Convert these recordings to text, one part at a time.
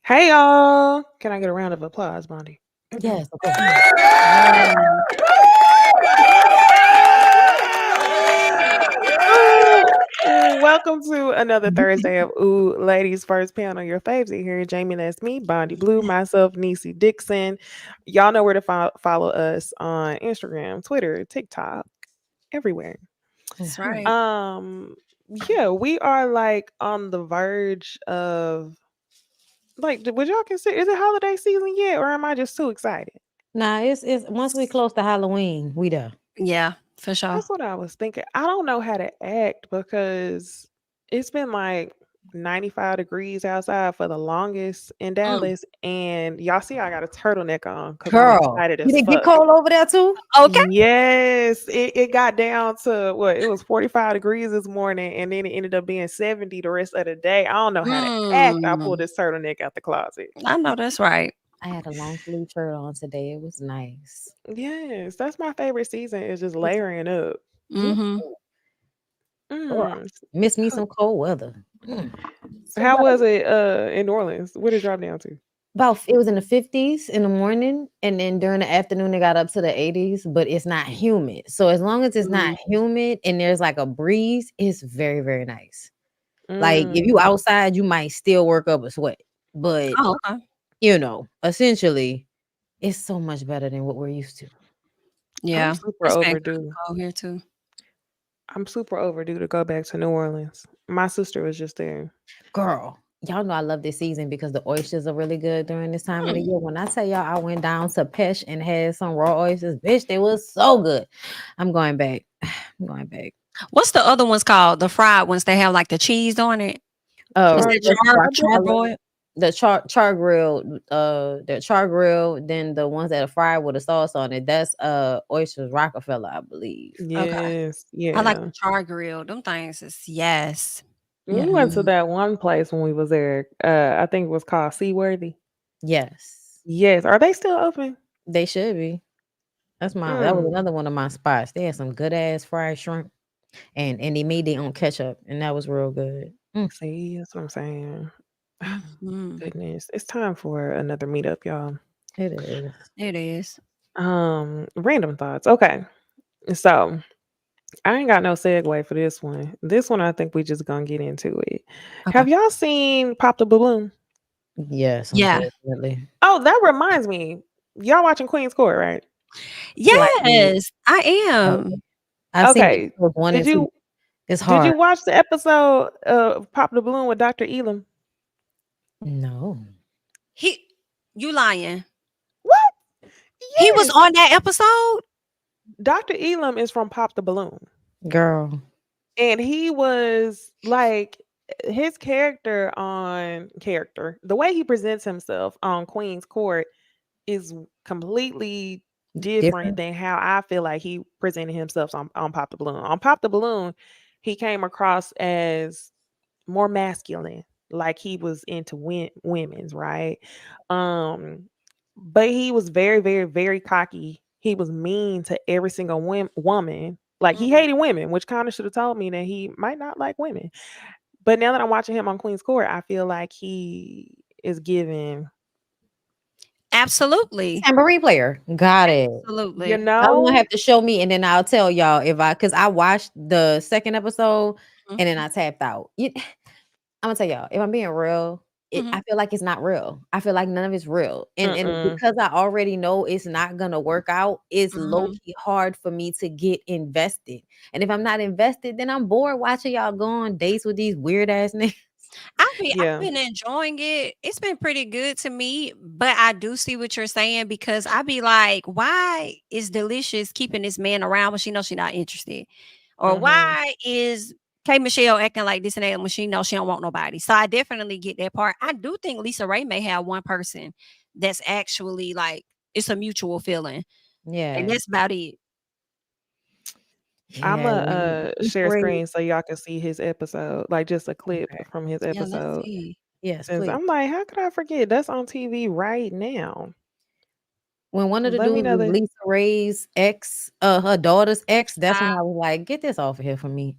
Hey y'all! Can I get a round of applause, Bondi? Yes, of course. Yeah. Welcome to another Thursday of Ooh Ladies First Panel. Your faves here, Jamie. That's me, Bondi Blue, myself, Niecy Dixon. Y'all know where to follow us on Instagram, Twitter, TikTok, everywhere. That's Mhm. right. Yeah, we are like on the verge of would y'all consider is it holiday season yet, or am I just too excited? Nah, it's once we close to Halloween, we there. Yeah, for sure. That's what I was thinking. I don't know how to act because it's been like 95 degrees outside for the longest in Mm. Dallas. And y'all see, I got a turtleneck on because I'm Girl, excited did as it get fuck. cold over there too? Okay. Yes, it got down to what it was 45 degrees this morning, and then it ended up being 70 the rest of the day. I don't know how to act. I pulled Mm. this turtleneck out the closet. I know that's right. I had a long sleeve shirt on today. It was nice. Yes, that's my favorite season is just It's layering up. me Mm-hmm. too. Oh, Mm. miss me some cold weather. So How was it in New Orleans? What did it drop down to? it was in the 50s in the morning, and then during the afternoon it got up to the 80s, but it's not humid. So as long as it's not Mm. humid and there's like a breeze, it's very, very nice. Like if you Mm. outside, you might still work up a sweat. But Oh, okay. essentially, it's so much better than what we're used to. I'm Yeah. super It's been kind of overdue. cold here too. I'm super overdue to go back to New Orleans. My sister was just there. Girl, y'all know I love this season because the oysters are really good during this time of the Mm. year. When I tell y'all I went down to Pesh and had some raw oysters, bitch, they was so good. I'm going back. I'm going back. What's the other ones called? The fried ones. They have like the cheese on it. Is Oh, that Charger. I love charbroiled? the char grill, then the ones that are fried with a sauce on it. That's oysters Rockefeller, I believe. Okay. Yes, I like yeah. the char grill. Them things is yes. We went to Mm-hmm. that one place when we was there. I think it was called Seaworthy. Yes, Yes, are they still open? they should be. That was Mm. another one of my spots. They had some good ass fried shrimp, and they made their own ketchup, and that was real good. See, that's what I'm saying. Mm-hmm. Goodness, it's time for another meetup, y'all. It is. It is. Random thoughts. Okay, so I ain't got no segue for this one. This one, I think we just gonna get into it. Okay. Have y'all seen Pop the Balloon? Yes, Yeah. unfortunately. Oh, that reminds me. Y'all watching Queen's Court, right? Slightly, Yes, I am. slightly. I've seen Okay. episodes 1 Did and 2. you It's did hard. you watch the episode of Pop the Balloon with Dr. Elam? No. He you lying. What? He was Yes. on that episode? Dr. Elam is from Pop the Balloon. Girl. And he was like his the way he presents himself on Queen's Court is completely different Different. than how I feel like he presented himself on Pop the Balloon. On Pop the Balloon, he came across as more masculine, like he was into women's, right? Um, but he was very, very, very cocky. He was mean to every single woman. Like he Mhm. hated women, which kind of should have told me that he might not like women. But now that I'm watching him on Queen's Court, I feel like he is giving, Absolutely. Tambourine player. Got it. you Absolutely. Y'all gonna know, have to show me, and then I'll tell y'all because I watched the second episode Mhm. and then I tapped out. I'm gonna tell y'all, if I'm being real, Mhm. I feel like it's not real. I feel like none of it's real, and mm-mm, because I already know it's not gonna work out, it's low Mhm. key hard for me to get invested. And if I'm not invested, then I'm bored watching y'all go on dates with these weird ass niggas. I've yeah, been enjoying it. It's been pretty good to me, but I do see what you're saying because I be like, why is Delicious keeping this man around when she knows she's not interested? Or mm-hmm, why is K Michelle acting like this and that when she knows she don't want nobody? So I definitely get that part. I do think Lisa Ray may have one person that's actually like it's a mutual feeling. And Yeah, that's about it. I'm yeah. gonna share screen so y'all can see his episode, like just a clip Okay. from his Yeah, let's episode. see. Yes, Since please. I'm like, how could I forget? That's on TV right now. When one of the Let me dudes know was that. Lisa Ray's ex, her daughter's ex, that's when Stop. I was like, get this off of here for me.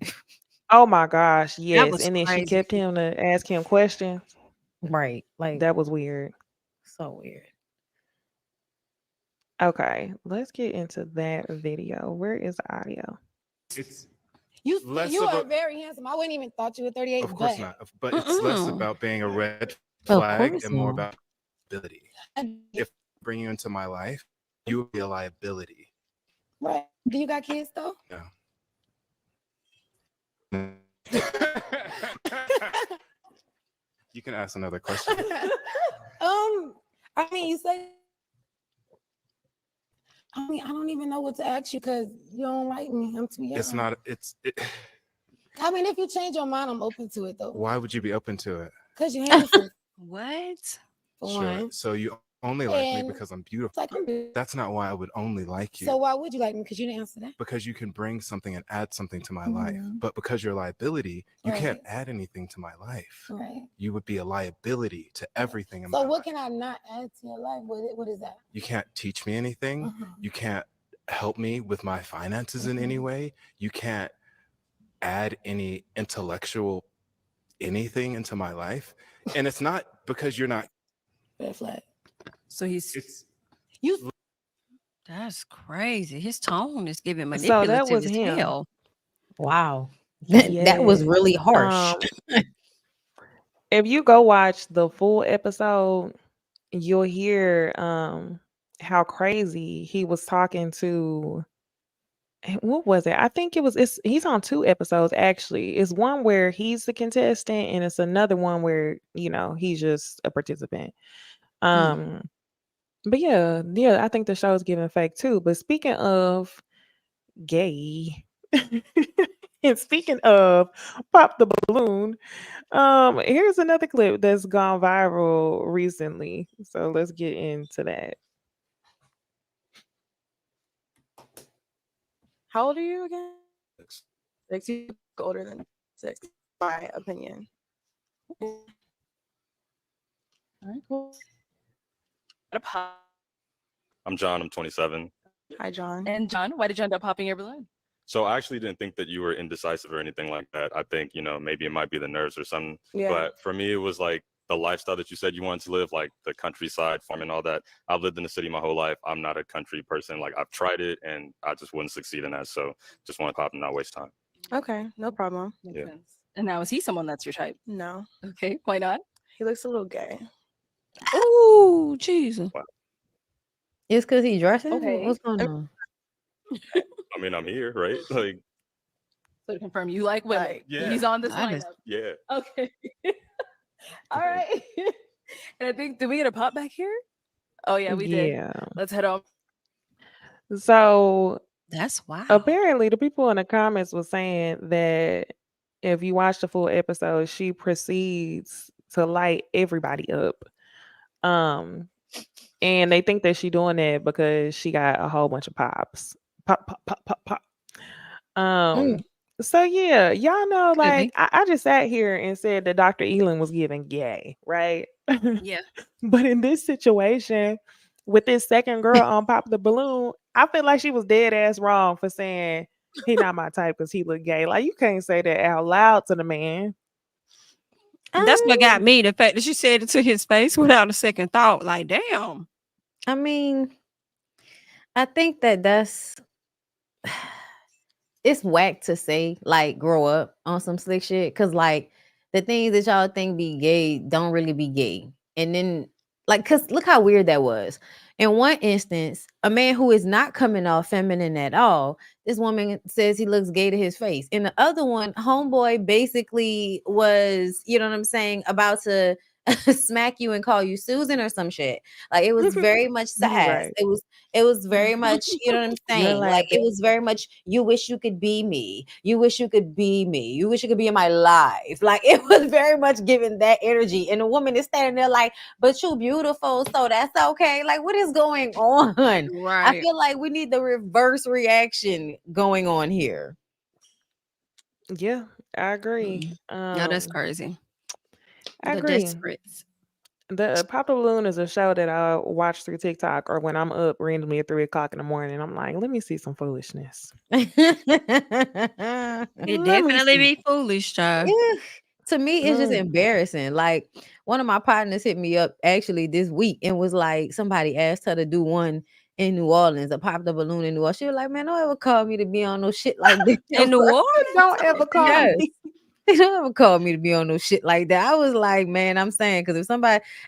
Oh my gosh, That yes. was And then she crazy. kept him to ask him questions. Right. Like That was weird. so weird. Okay, let's get into that video. Where is the audio? It's You less you of are a, very handsome. I wouldn't even thought you were 38, of course but not, but it's less Mm-mm. about being a red Of flag course and more not. about ability. I, If I bring you into my life, you would be a liability. right. Do you got kids though? No. You can ask another question. I mean, you say. I mean, I don't even know what to ask you because you don't like me. I'm too young. It's not. I mean, if you change your mind, I'm open to it though. Why would you be open to it? Because you're handsome. What? For Sure. one. So you only like me And because I'm it's beautiful. like I'm good. That's not why I would only like you. So why would you like me? Because you didn't answer that. Because you can bring something and add something to my life. Mhm. But because you're a liability, you can't Right. add anything to my life. Right. You would be a liability to everything in So my what life. can I not add to your life? What is that? You can't teach me anything. Mhm. You can't help me with my finances in any way. You can't add any intellectual anything into my life. And it's not because you're not. Red flag. So he's It's You that's crazy. His tone is giving So that manipulative was as him. hell. Wow. That was Yes. really harsh. If you go watch the full episode, you'll hear how crazy he was talking to. What was it? I think he's on 2 episodes actually. It's one where he's the contestant and it's another one where, he's just a participant. Um but yeah, I think the show is giving fake too. But speaking of gay and speaking of pop the balloon, here's another clip that's gone viral recently. So let's get into that. How old are you again? 6. 6. You look older than 6, my opinion. All right, cool. I'm John. I'm 27. Hi, John. And John, why did you end up popping your balloon? So I actually didn't think that you were indecisive or anything like that. I think, maybe it might be the nerves or something. Yeah. But for me, it was like the lifestyle that you said you wanted to live, like the countryside, farm and all that. I've lived in the city my whole life. I'm not a country person. Like I've tried it and I just wouldn't succeed in that. So just want to pop and not waste time. Okay, no problem. Makes sense. And now, is he someone that's your type? No. Okay, why not? He looks a little gay. Oh, Jesus. It's because he dressing? Okay. What's going on? I mean, I'm here, right? Like, So to confirm, you like women. Like, yeah. He's on this I lineup. just- yeah. Okay. All right. And I think, did we get a pop back here? Oh, yeah, we did. Yeah. Let's head on. So That's wow. apparently the people in the comments were saying that if you watch the full episode, she proceeds to light everybody up. And they think that she doing that because she got a whole bunch of pops. Pop, pop, pop, pop, pop. So yeah, y'all know, Could be. like I just sat here and said that Dr. Elin was giving gay, right? Yeah. But in this situation, with this second girl on Pop the Balloon, I feel like she was dead ass wrong for saying he not my type because he look gay. Like you can't say that out loud to the man. That's what got me. The fact that she said it to his face without a second thought. Like, damn. I mean, I think that's it's whack to say, like, grow up on some slick shit. Cause like the things that y'all think be gay don't really be gay. And then cause look how weird that was. In one instance, a man who is not coming off feminine at all, this woman says he looks gay to his face. In the other one, homeboy basically was, you know what I'm saying, about to smack you and call you Susan or some shit. Like it was very much sass. Right. It was very much, you know what I'm saying? Like it was very much, you wish you could be me. You wish you could be me. You wish you could be in my life. Like it was very much giving that energy. And the woman is standing there like, but you beautiful, so that's okay. Like, what is going on? I Right. feel like we need the reverse reaction going on here. Yeah, I agree. No, that's crazy. I The agree. desperate. The Pop the Balloon is a show that I watch through TikTok or when I'm up randomly at 3 o'clock in the morning. I'm like, let me see some foolishness. It Let me definitely see. be foolish, child. To me, it's just embarrassing. Like one of my partners hit me up actually this week and was like, somebody asked her to do one in New Orleans, a pop the balloon in New Orleans. She was like, man, don't ever call me to be on no shit like this. In New Orleans? Don't ever call Yes. me. They don't ever call me to be on no shit like that. I was like, man, I'm saying, because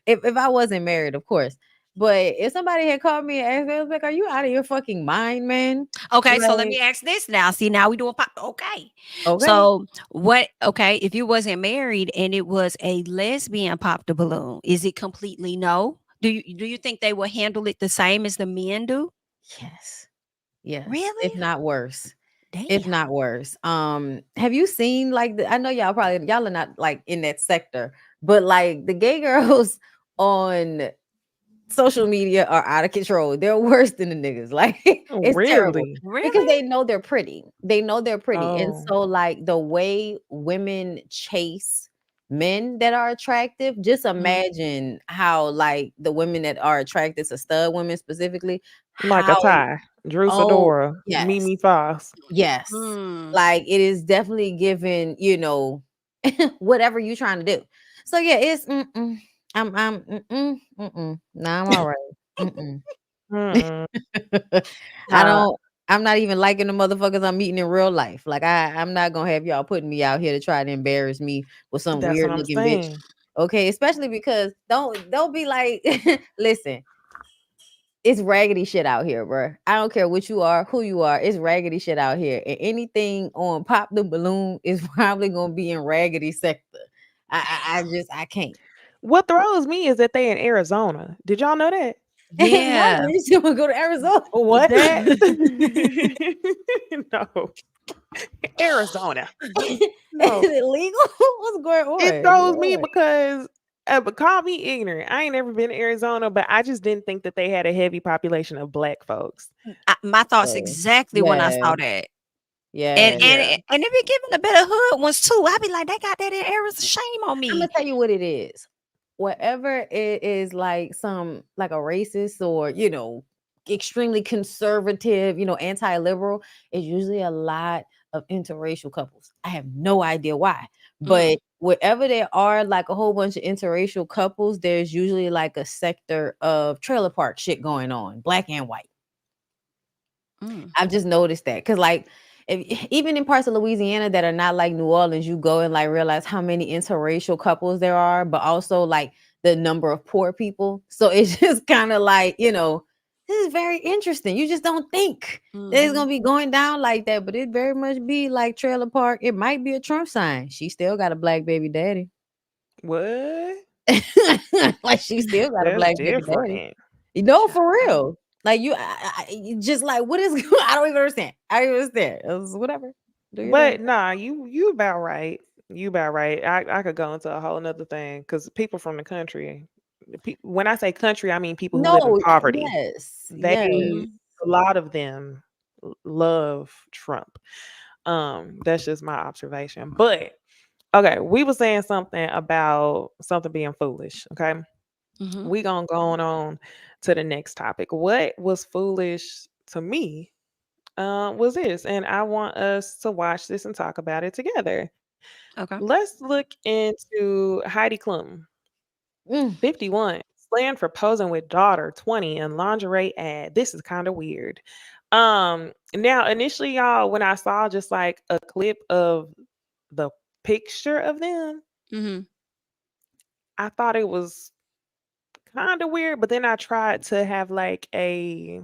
if I wasn't married, of course, but if somebody had called me and asked me, I was like, are you out of your fucking mind, man? Okay, so let Like, me ask this now. See, now we doing pop. Okay. okay. So what okay, if you wasn't married and it was a lesbian pop the balloon, is it completely no? Do you think they will handle it the same as the men do? Yes. Yes. Really? If not worse. If Damn. not worse. Have you seen like I know y'all are not like in that sector, but like the gay girls on social media are out of control. They're worse than the niggas. Like it's terrible Really? because Really? they know they're pretty. They know they're pretty. And Oh, so like the way women chase men that are attractive, just imagine how like the women that are attracted to stud women specifically, like a how Ty, Drew oh Fedora, yes. Mimi Foss. Yes. Hmm. Like it is definitely given, whatever you trying to do. So yeah, it's I'm nah, I'm all right. Mm-mm. Mm-mm. I Nah, don't I'm not even liking the motherfuckers I'm meeting in real life. Like I'm not gonna have y'all putting me out here to try to embarrass me with some that's what weird I'm looking bitch. saying. Okay, especially because don't be like listen, it's raggedy shit out here, bro. I don't care what you are, who you are. It's raggedy shit out here, and anything on pop the balloon is probably gonna be in raggedy sector. I can't. What throws me is that they in Arizona. Did y'all know that? No, Yeah. you should go to Arizona. What? That no, Arizona. Is No, it legal? What's going it on? throws me Lord. because but call me ignorant. I ain't never been to Arizona, but I just didn't think that they had a heavy population of black folks. My thoughts Oh, exactly when I yeah, saw that. And yeah. and Yeah. and they be giving the better hood ones too. I be like, they got that in Arizona. Shame on I'm gonna me. tell you what it is. Whatever it is, like some like a racist or extremely conservative, anti-liberal, is usually a lot of interracial couples. I have no idea why, Mm, but wherever there are like a whole bunch of interracial couples, there's usually like a sector of trailer park shit going on, black and white. mm, I've just noticed that because, like, even in parts of Louisiana that are not like New Orleans, you go and like realize how many interracial couples there are, but also like the number of poor people. So it's just kind of like, this is very interesting. You just don't think that it's mhm. gonna be going down like that, but it very much be like trailer park. It might be a Trump sign. She still got a black baby daddy. What? Like she still got a That's black baby daddy. different. For Child. real. Like you just like what is I don't even understand. I don't even understand. It was whatever. Do your thing. But nah, you about right. You about right. I could go into a whole nother thing because people from the country, when I say country, I mean people who live in No, poverty. yes, yes. They Mhm. a lot of them love Trump. That's just my observation. But okay, we were saying something about something being foolish. Okay, Mhm. we gonna go on to the next topic. What was foolish to me was this, and I want us to watch this and talk about it together. Okay. Let's look into Heidi Klum, Mm, 51, slammed for posing with daughter 20 in lingerie ad. This is kind of weird. Now initially, y'all, when I saw just like a clip of the picture of them, Mhm. I thought it was kind of weird, but then I tried to have like a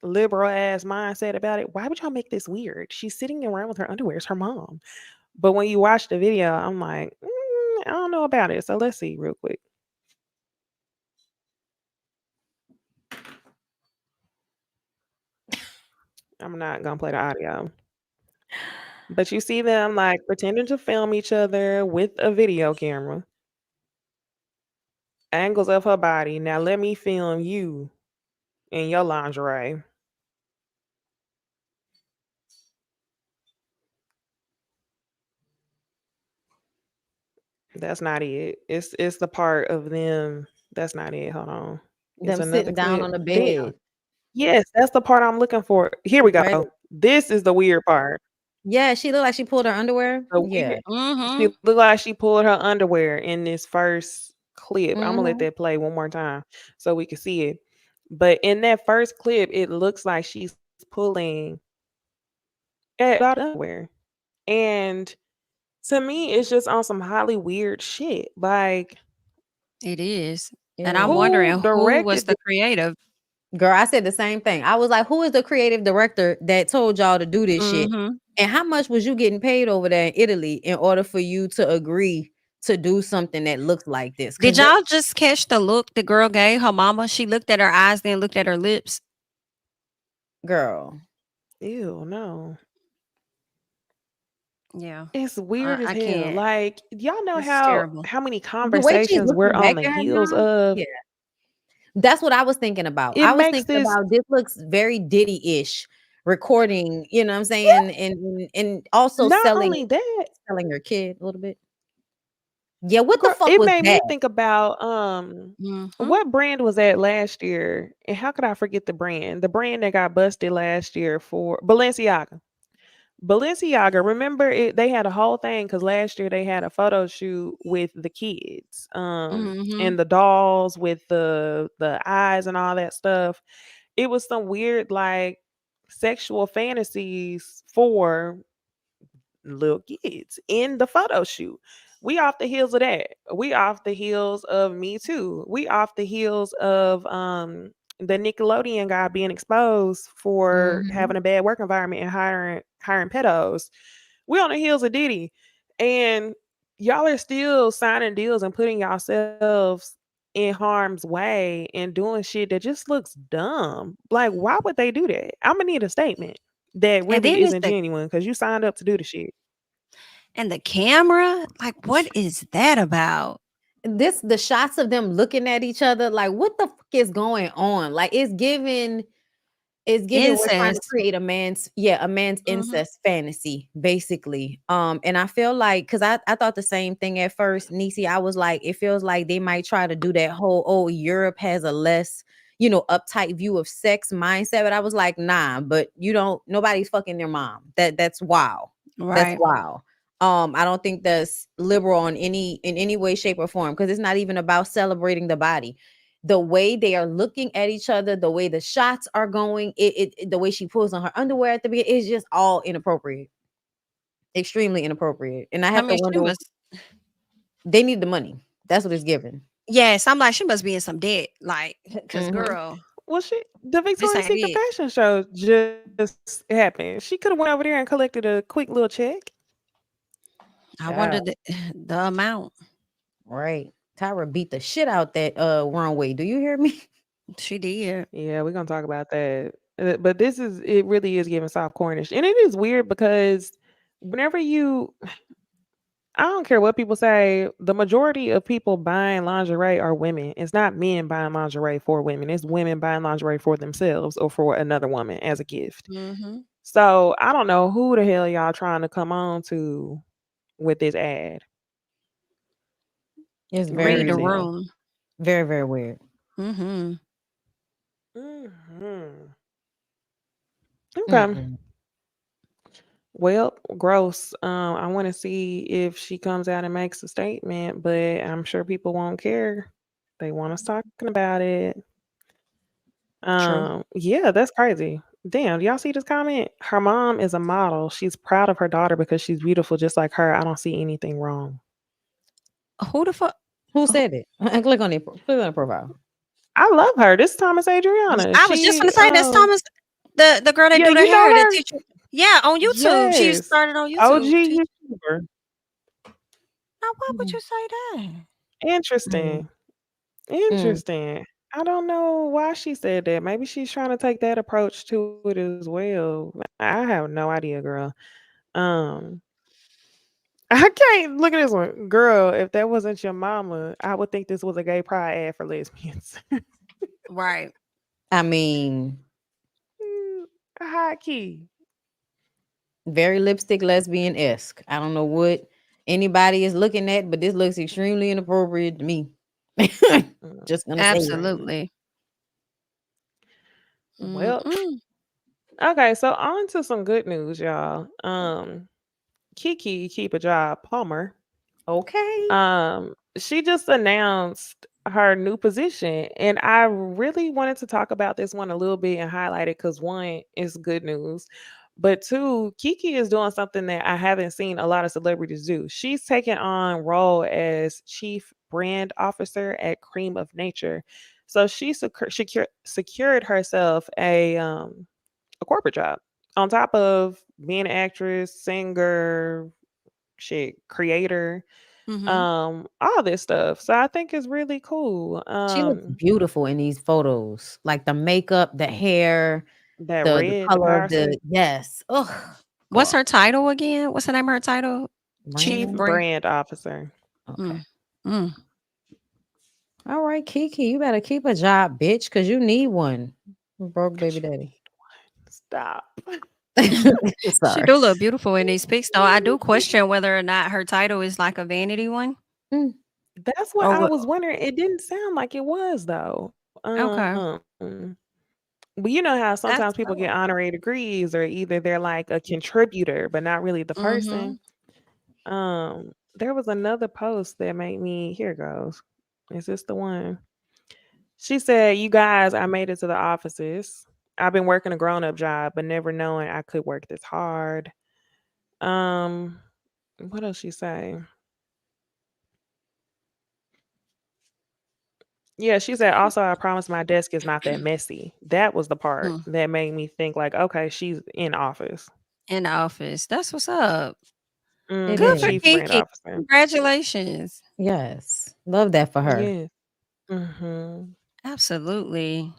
liberal ass mindset about it. Why would y'all make this weird? She's sitting around with her underwear. It's her mom. But when you watch the video, I'm like, I don't know about it. So let's see real quick. I'm not gonna play the audio. But you see them like pretending to film each other with a video camera, angles of her body. Now let me film you in your lingerie. That's not it. It's the part of them. That's not it. Hold on. It's them another sitting down clip. on the Damn. bed, Yes, that's the part I'm looking for. Here we right? go. This is the weird part. Yeah, she looked like she pulled her underwear. The Yeah. weird. She Mhm. looked like she pulled her underwear in this first clip. I'm gonna let Mm-hmm. that play one more time so we can see it. But in that first clip, it looks like she's pulling at underwear. And to me, it's just on some highly weird shit. Like, It is. It And I'm is. who wondering who was directed the this? creative. Girl, I said the same thing. I was like, who is the creative director that told y'all to do this shit? Mm-hmm. And how much was you getting paid over there in Italy in order for you to agree to do something that looks like this? Did Because y'all just catch the look the girl gave her mama? She looked at her eyes, then looked at her lips. girl, Ew, no. Yeah, It's weird as I hell. can't. Like, y'all know It's terrible. how many the way she's conversations we're looking on back the at her heels now, of. yeah, that's what I was thinking about. It I was makes thinking this about this looks very Diddy-ish recording, you know what I'm saying? And also not only that, selling her kid a little bit. Yeah, what the girl, fuck it was made me that? think about Mm-hmm. what brand was that last year? And how could I forget the brand? The brand that got busted last year for Balenciaga. Balenciaga, remember it, they had a whole thing because last year they had a photo shoot with the kids, Mm-hmm. and the dolls with the eyes and all that stuff. It was some weird like sexual fantasies for little kids in the photo shoot. We off the heels of that. We off the heels of Me Too. We off the heels of the Nickelodeon guy being exposed for Mhm. having a bad work environment and hiring pedos. We on the heels of Diddy. And y'all are still signing deals and putting yourselves in harm's way and doing shit that just looks dumb. Like, why would they do that? I'm gonna need a statement that And really then it's isn't genuine because you signed up to do the shit. the camera. Like, what is that about? This the shots of them looking at each other like what the fuck is going on? Like it's giving we're trying to Incest. create a man's Mm-hmm. incest fantasy basically. And I feel like because I thought the same thing at first, Nisi. I was like, it feels like they might try to do that whole Europe has a less uptight view of sex mindset, but I was like, nah, but you don't nobody's fucking their mom. That's wow. That's Right. wow. I don't think that's liberal in any way, shape, or form because it's not even about celebrating the body. The way they are looking at each other, the way the shots are going, the way she pulls on her underwear at the beginning, is just all inappropriate, extremely inappropriate. And I I have to mean, she wonder, must. they need the money. That's what it's given. Yes, I'm like, she must be in some debt. Like, cause Hmm. girl, Well, the this Victoria's ain't Secret it. fashion show just happened. She could have went over there and collected a quick little check. I wonder Child, the amount. right? Tyra beat the shit out that runway. Do you hear me? She did. Yeah, we're gonna talk about that. But it really is giving soft Cornish, and it is weird because whenever you, I don't care what people say, the majority of people buying lingerie are women. It's not men buying lingerie for women. It's women buying lingerie for themselves or for another woman as a gift. Mm-hmm. So I don't know who the hell y'all trying to come on to with this ad. It's Read the very, Crazy. room. very, very weird. Mm-hmm. Hmm. Okay. Mm-mm. Well, gross. I want to see if she comes out and makes a statement, but I'm sure people won't care. They want us talking about it. True. Yeah, that's crazy. Damn, do y'all see this comment? Her mom is a model. She's proud of her daughter because she's beautiful just like her. I don't see anything wrong. Who the fuck? Who said it? Click on it. Click on the profile. I love her. This is Thomas Adriana. I was just gonna She say that's Thomas, the girl that yeah, do the you know hair, the her? teacher. Yeah, on YouTube. She Yes. started on YouTube. OG YouTuber. Now, why would Mm. you say that? Mm. Interesting. Mm. Interesting. I don't know why she said that. Maybe she's trying to take that approach to it as well. I have no idea, girl. Um, I can't look at this one, girl. If that wasn't your mama, I would think this was a gay pride ad for lesbians. Right. I mean, Mm, high key. very lipstick lesbian esque. I don't know what anybody is looking at, but this looks extremely inappropriate to me. Just gonna say it. Mm, Absolutely. well, Mm-mm. okay. So on to some good news, y'all. Keke keep a job, Palmer. Okay. Um, she just announced her new position, and I really wanted to talk about this one a little bit and highlight it because one is good news, but two, Kiki is doing something that I haven't seen a lot of celebrities do. She's taking on role as chief brand officer at Cream of Nature, so she secured herself a corporate job on top of being an actress, singer, shit, creator, Mm-hmm. all this stuff. So I think it's really cool. She looks beautiful in these photos. Like the makeup, the hair, That the red, the color power of the suit, yes. Ugh. What's God. her title again? What's the name of her title? Chief chief Brand. brand. brand officer. Okay. Mm. Mm. All right, Kiki, you better keep a job, bitch, because you need one. Broke Cause baby you daddy. need one. Stop. She Sorry. do look beautiful in these pics, though. I do question whether or not her title is like a vanity one Mm. That's what or I what. was wondering. It didn't sound like it was though. Okay, But you know how sometimes people that's get honorary degrees, or either they're like a contributor, but not really the person. mm-hmm. There was another post that made me. Here goes. Is this the one? She said, "You guys, I made it to the offices. I've been working a grown-up job, but never knowing I could work this hard." Um, what else she say? Yeah, she said, "Also, I promise my desk is not that messy." That was the part Mm. that made me think like, okay, she's in office. In the office. That's what's up. It Good Mm-hmm. for is. Chief brand Kiki. officer. Congratulations. Yes. Love that for her. Yeah. Mm-hmm. Absolutely.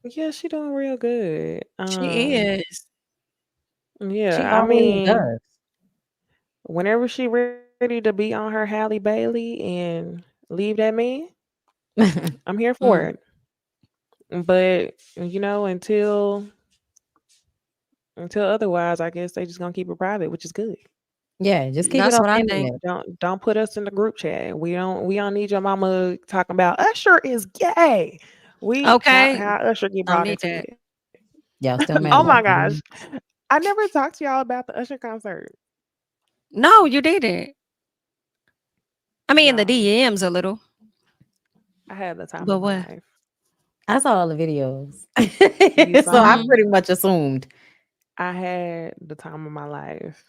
Yeah, she doing real good. She is. She Yeah, I always mean, does. whenever she ready to be on her Halle Bailey and leave that man, I'm here for Mm. it. But until otherwise, I guess they just gonna keep it private, which is good. Yeah, just keep it That's off what I the think. internet. Don't put us in the group chat. We don't need your mama talking about Usher is gay. We Okay. how Usher get Don't brought need into that. it. Y'all still mad Oh about my gosh. that? I never talked to y'all about the Usher concert. No, you didn't. I mean, in the Y'all, DMs a little, I had the time but of my what? life. I saw all the videos. You So saw I Mm-hmm. them? pretty much assumed I had the time of my life.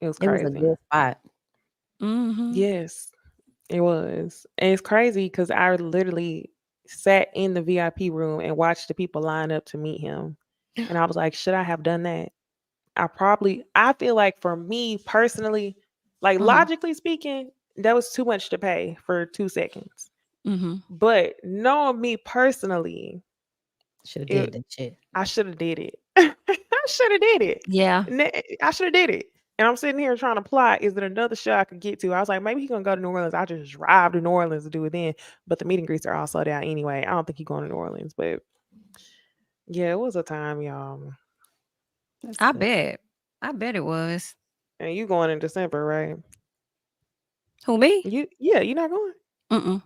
It was it was a crazy. good spot. Mm-hmm. Yes, it was. And it's crazy because I literally sat in the VIP room and watched the people line up to meet him. And I was like, should I have done that? I feel like for me personally, like Mm-hmm. logically speaking, that was too much to pay for 2 seconds. Mm-hmm. But knowing me personally, Should have did it that shit. I should have did it. I should have did it. Yeah. I should have did it. And I'm sitting here trying to plot, is there another show I could get to? I was like, maybe he's gonna go to New Orleans. I just drive to New Orleans to do it then. But the meet and greets are all sold out anyway. I don't think he's going to New Orleans. But yeah, it was a time, y'all. That's I good. bet. I bet it was. And you going in December, right? Who, me? You're not going? Mm-mm.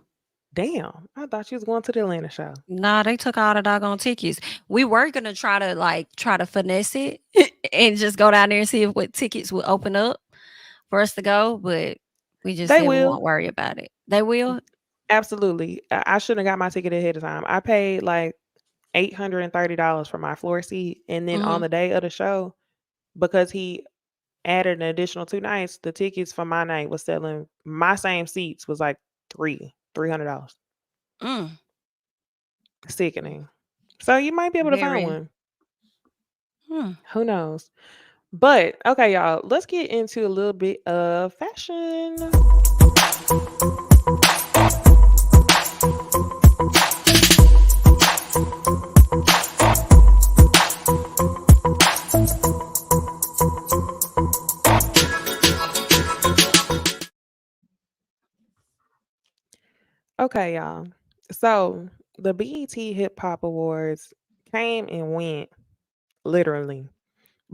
Damn. I thought you was going to the Atlanta show. Nah, they took all the doggone tickets. We were gonna try to finesse it and just go down there and see if what tickets would open up for us to go, but we just They said we will. won't worry about it. They will? Absolutely. I shouldn't have got my ticket ahead of time. I paid like $830 for my floor seat. And then on Mhm. the day of the show, because he added an additional 2 nights, the tickets for my night was selling my same seats was like $300. Mm. Sickening. So you might be able to find Very. one. Hmm. Who knows? But okay, y'all, let's get into a little bit of fashion. Okay, y'all. So the BET Hip Hop Awards came and went literally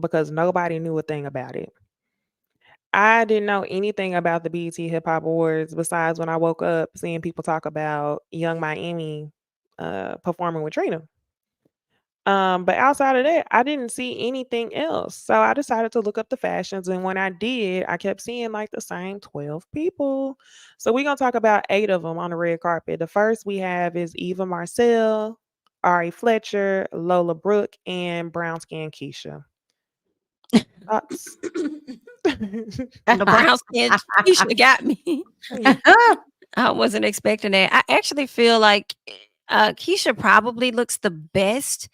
because nobody knew a thing about it. I didn't know anything about the BET Hip Hop Awards besides when I woke up seeing people talk about Young Miami performing with Trina. But outside of that, I didn't see anything else. So I decided to look up the fashions. And when I did, I kept seeing like the same 12 people. So we're going to talk about 8 of them on the red carpet. The first we have is Eva Marcel, Ari Fletcher, Lola Brooke, and brown skin Keisha. Thoughts? The brown skin Keisha got me. Yeah. I wasn't expecting that. I actually feel like Keisha probably looks the best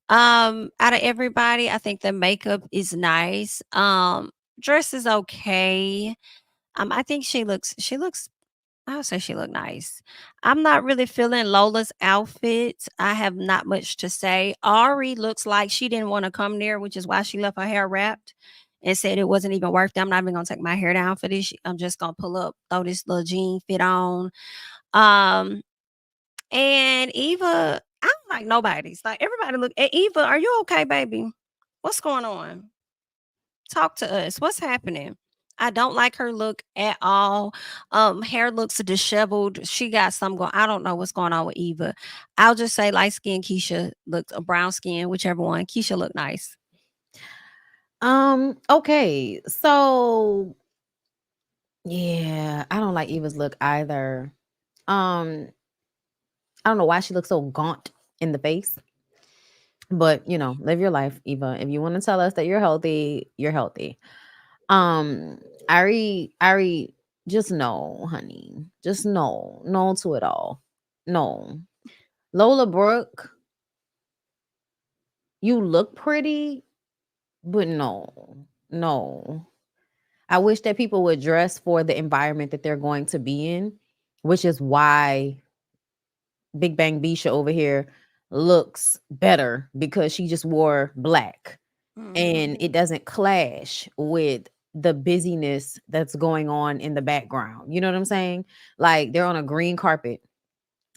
out of everybody. I think the makeup is nice. Dress is okay. I think she looks I would say she looked nice. I'm not really feeling Lola's outfit. I have not much to say. Ari looks like she didn't want to come near, which is why she left her hair wrapped and said it wasn't even worth it. I'm not even gonna take my hair down for this. I'm just gonna pull up, throw this little jean fit on. Um, and Eva, I don't like nobody's. Like everybody look at Eva. Are you okay, baby? What's going on? Talk to us. What's happening? I don't like her look at all. Hair looks disheveled. She got some going. I don't know what's going on with Eva. I'll just say light skin Keisha looked a brown skin, whichever one. Keisha looked nice. Okay. So yeah, I don't like Eva's look either. Um, I don't know why she looks so gaunt in the face. But live your life, Eva. If you want to tell us that you're healthy, you're healthy. Um, Ari, just no, honey. Just no. No to it all. No. Lola Brooke, you look pretty, but no. No. I wish that people would dress for the environment that they're going to be in, which is why Big Bang Bisha over here looks better because she just wore black and it doesn't clash with the busyness that's going on in the background. You know what I'm saying? Like they're on a green carpet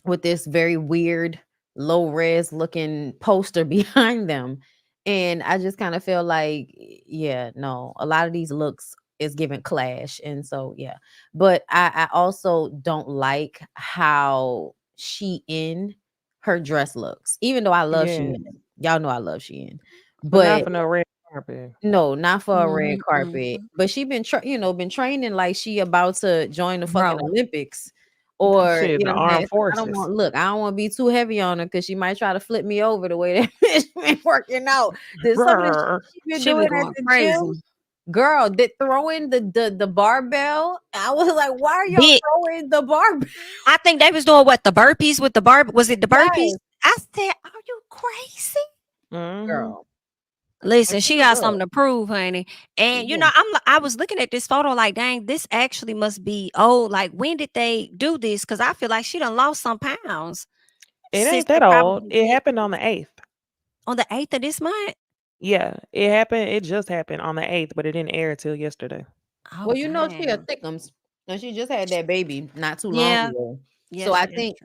with this very weird low res looking poster behind them. And I just kind of feel like, yeah, no, a lot of these looks is giving clash. And so, yeah. But I also don't like how she in her dress looks, even though I love she Yeah. in. Y'all know I love she in. But not But for no red carpet. no, not for a red Mhm, carpet. mhm. But she been training like she about to join the fucking Bro, Olympics. Or Shit, the what I'm saying? armed So forces. I don't want to be too heavy on her because she might try to flip me over the way that bitch been working out. There's some of the shit Brr. she been she been doing at going the gym. crazy. Girl, that throwing the barbell. I was like, why are y'all Big. throwing the barbell? I think they was doing what the burpees with the barb. Was it the burpees? Yes, I said, "Are you crazy?" Mm-hmm. girl. And Listen, she she look got good. something to prove, honey. She And do. I was looking at this photo like, dang, this actually must be old. Like, when did they do this? Because I feel like she done lost some pounds It since ain't they that old. probably It did happened on the 8th. on the 8th of this month. Yeah, it happened. It just happened on the 8th, but it didn't air till yesterday. Oh Well, she a dang. thickums, and she just had that baby not too long Yeah. ago. So Yes, I yes. think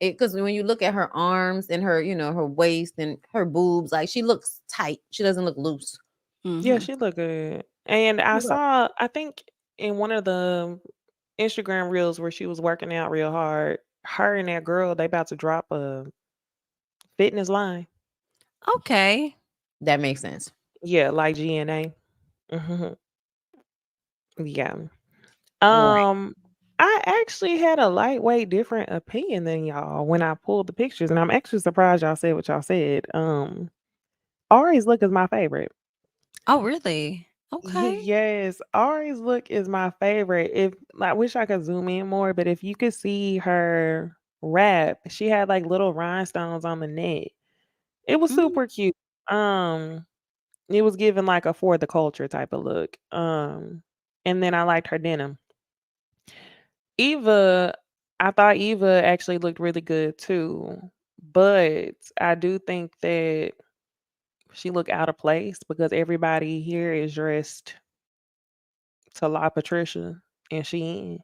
it because when you look at her arms and her her waist and her boobs, like she looks tight. She doesn't look loose. Yeah, Mm-hmm. she looked good. And I Look up. saw, I think in one of the Instagram reels where she was working out real hard, her and that girl, they about to drop a fitness line. Okay. That makes sense. Yeah, like GNA. Hmm. Yeah. Right. Um, I actually had a lightweight different opinion than y'all when I pulled the pictures, and I'm actually surprised y'all said what y'all said. Ari's look is my favorite. Oh, really? Okay. Yes, Ari's look is my favorite. If I wish I could zoom in more, but if you could see her wrap, she had like little rhinestones on the neck. It was Mm, super cute. It was given like a for the culture type of look. And then I liked her denim. Eva, I thought Eva actually looked really good too, but I do think that she looked out of place because everybody here is dressed to La Patricia and she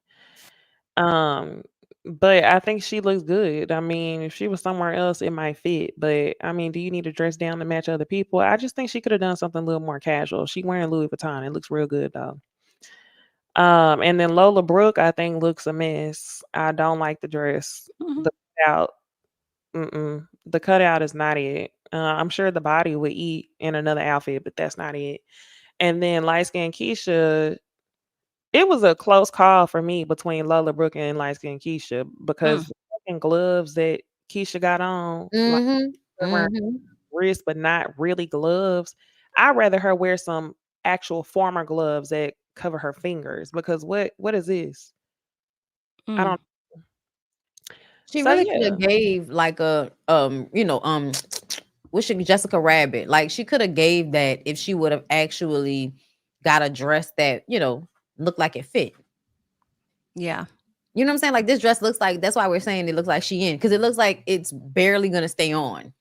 um but I think she looks good. I mean, if she was somewhere else, it might fit. But I mean, do you need to dress down to match other people? I just think she could have done something a little more casual. She wearing Louis Vuitton. It looks real good though. And then Lola Brooke, I think looks a mess. I don't like the dress. mhm. The cutout, the cutout is not it. I'm sure the body would eat in another outfit, but that's not it. And then light skinned Keisha, it was a close call for me between Lola Brooke and light skinned Keisha because Mm. the fucking gloves that Keisha got on, like Mm-hmm. covering Mm-hmm. wrist, but not really gloves. I'd rather her wear some actual former gloves that cover her fingers because what is this? I Mm. don't. She So really could yeah. have gave like a what's she Jessica Rabbit. Like she could have gave that if she would have actually got a dress that, looked like it fit. Yeah. You know what I'm saying? Like this dress looks like that's why we're saying it looks like she in because it looks like it's barely gonna stay on.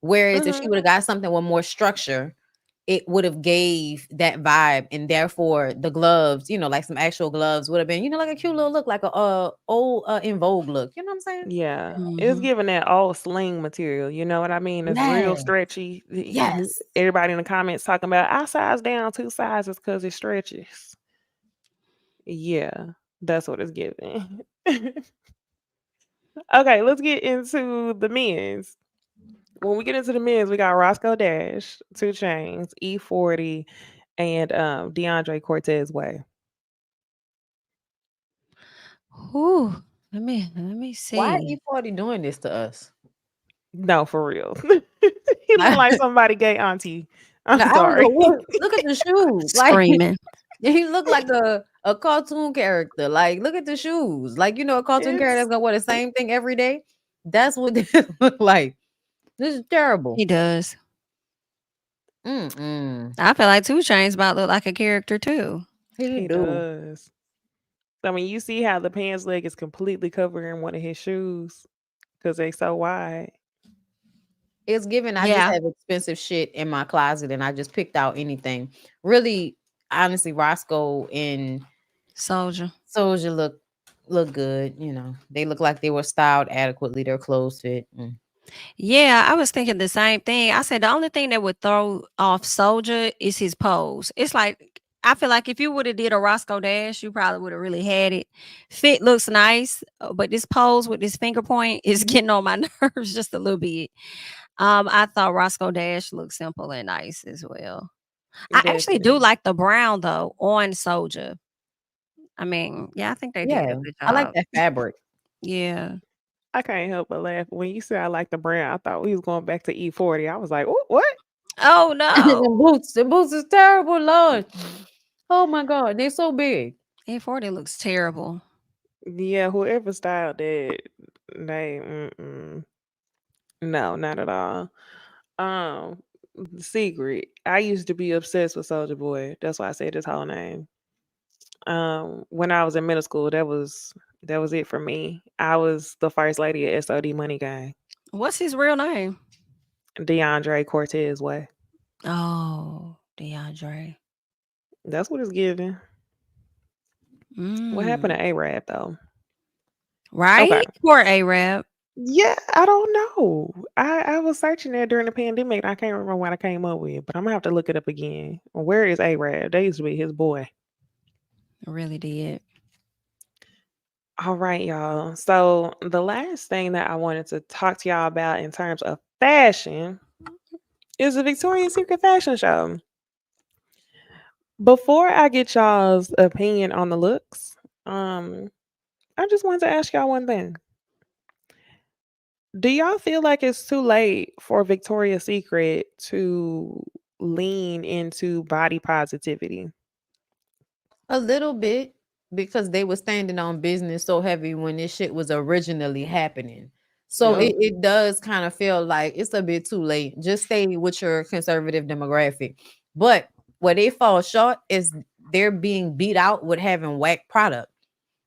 Whereas if she Mhm. would have got something with more structure, it would have gave that vibe, and therefore the gloves, like some actual gloves would have been, like a cute little look, like a old in Vogue look. You know what I'm saying? Yeah, it's Mhm. giving that old sling material. You know what I mean? It's real Yes, stretchy. yes. Everybody in the comments talking about I size down 2 sizes because it stretches. Yeah, that's what it's giving. Okay, let's get into the men's. When we get into the men's, we got Roscoe Dash, Two Chains, E40, and DeAndre Cortez Way. Whew. Let me Why are see. E40 doing this to us? No, for real. He look Like, like somebody gay auntie. I'm I don't know sorry. what. Look at the shoes. Like Screaming. he looked like a cartoon character. Like look at the shoes. Like a cartoon character It's that's gonna wear the same thing every day. That's what this look like. This is terrible. He does. Mm-mm. I feel like Two Chains about look like a character too. He he do. does. I mean, you see how the pants leg is completely covering one of his shoes because they so wide. It's given. I just Yeah. have expensive shit in my closet, and I just picked out anything. Really, honestly, Roscoe and Soldier. Soldier look good. They look like they were styled adequately. Their clothes fit. Yeah, I was thinking the same thing. I said the only thing that would throw off Soldier is his pose. It's like I feel like if you would have did a Roscoe Dash, you probably would have really had it. Fit looks nice, but this pose with this finger point is getting on my nerves just a little bit. I thought Roscoe Dash looked simple and nice as well. I actually do Definitely. like the brown though on Soldier. I mean, yeah, I think they did a Yeah, good I like job. that fabric. Yeah. I can't help but laugh. When you said I like the brand, I thought we was going back to E40. I was like, oh, what? Oh no. The boots is terrible, Lord. Oh my God, they're so big. A40 looks terrible. Yeah, whoever styled that, they, no, not at all. Um, Secret. I used to be obsessed with Soldier Boy. That's why I said his whole name. When I was in middle school, that was it for me. I was the first lady at SOD Money Gang. What's his real name? DeAndre Cortez Way. Oh, DeAndre. That's what it's giving. What happened Mm. to Arab though? Okay. Right? Poor Arab. Yeah, I don't know. I was searching that during the pandemic. I can't remember what I came up with, but I'm gonna have to look it up again. Where is Arab? That used to be his boy. Really did. All right, y'all. So the last thing that I wanted to talk to y'all about in terms of fashion is the Victoria's Secret fashion show. Before I get y'all's opinion on the looks, um, I just wanted to ask y'all one thing. Do y'all feel like it's too late for Victoria's Secret to lean into body positivity? A little bit because they were standing on business so heavy when this shit was originally happening. So Yep. it does kind of feel like it's a bit too late. Just stay with your conservative demographic. But where they fall short is they're being beat out with having whack product.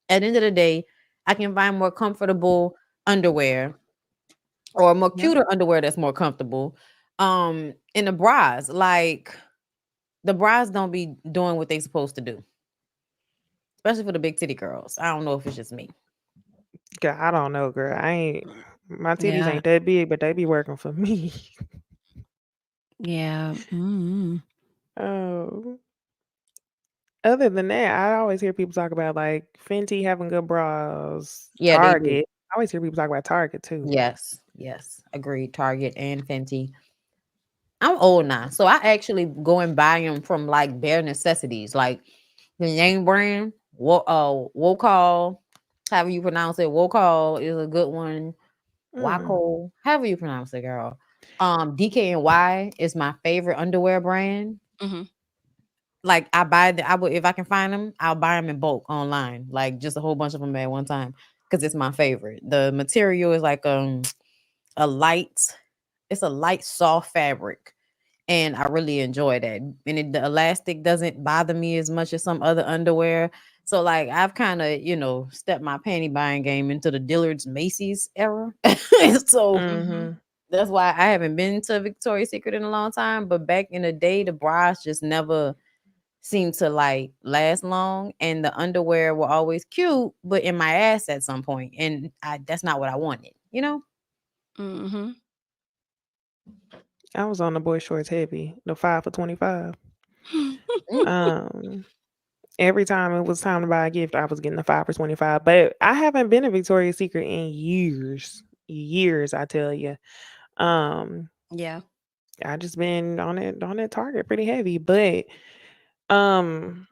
At the end of the day, I can find more comfortable underwear or more Yep. cuter underwear that's more comfortable. In the bras, like the bras don't be doing what they supposed to do, especially for the big titty girls. I don't know if it's just me. God, I don't know, girl. I ain't my titties Yeah. ain't that big, but they be working for me. Yeah. Mm. Oh. Other than that, I always hear people talk about like Fenty having good bras, Yeah, they do. Target. I always hear people talk about Target too. Yes, yes, agreed. Target and Fenty. I'm old now, so I actually go and buy them from like bare necessities, like the name brand. Wokal, however you pronounce it. Wokal is a good one. Mm. Waco, however you pronounce it, girl. DKNY is my favorite underwear brand. Hmm. Like I buy the, I would if I can find them, I'll buy them in bulk online, like just a whole bunch of them at one time, because it's my favorite. The material is like a light, it's a light soft fabric, and I really enjoy that. And the elastic doesn't bother me as much as some other underwear. So like I've kind of stepped my panty buying game into the Dillard's Macy's era. So Hmm. Mhm. that's why I haven't been to Victoria's Secret in a long time. But back in the day, the bras just never seemed to like last long, and the underwear were always cute, but in my ass at some point, and that's not what I wanted. Hmm. I was on the boy shorts heavy, the 5 for 25. Mm, Um, every time it was time to buy a gift, I was getting the 5 for 25. But I haven't been to Victoria's Secret in years. Years, I tell you. Um, Yeah. I just been on that Target pretty heavy. But um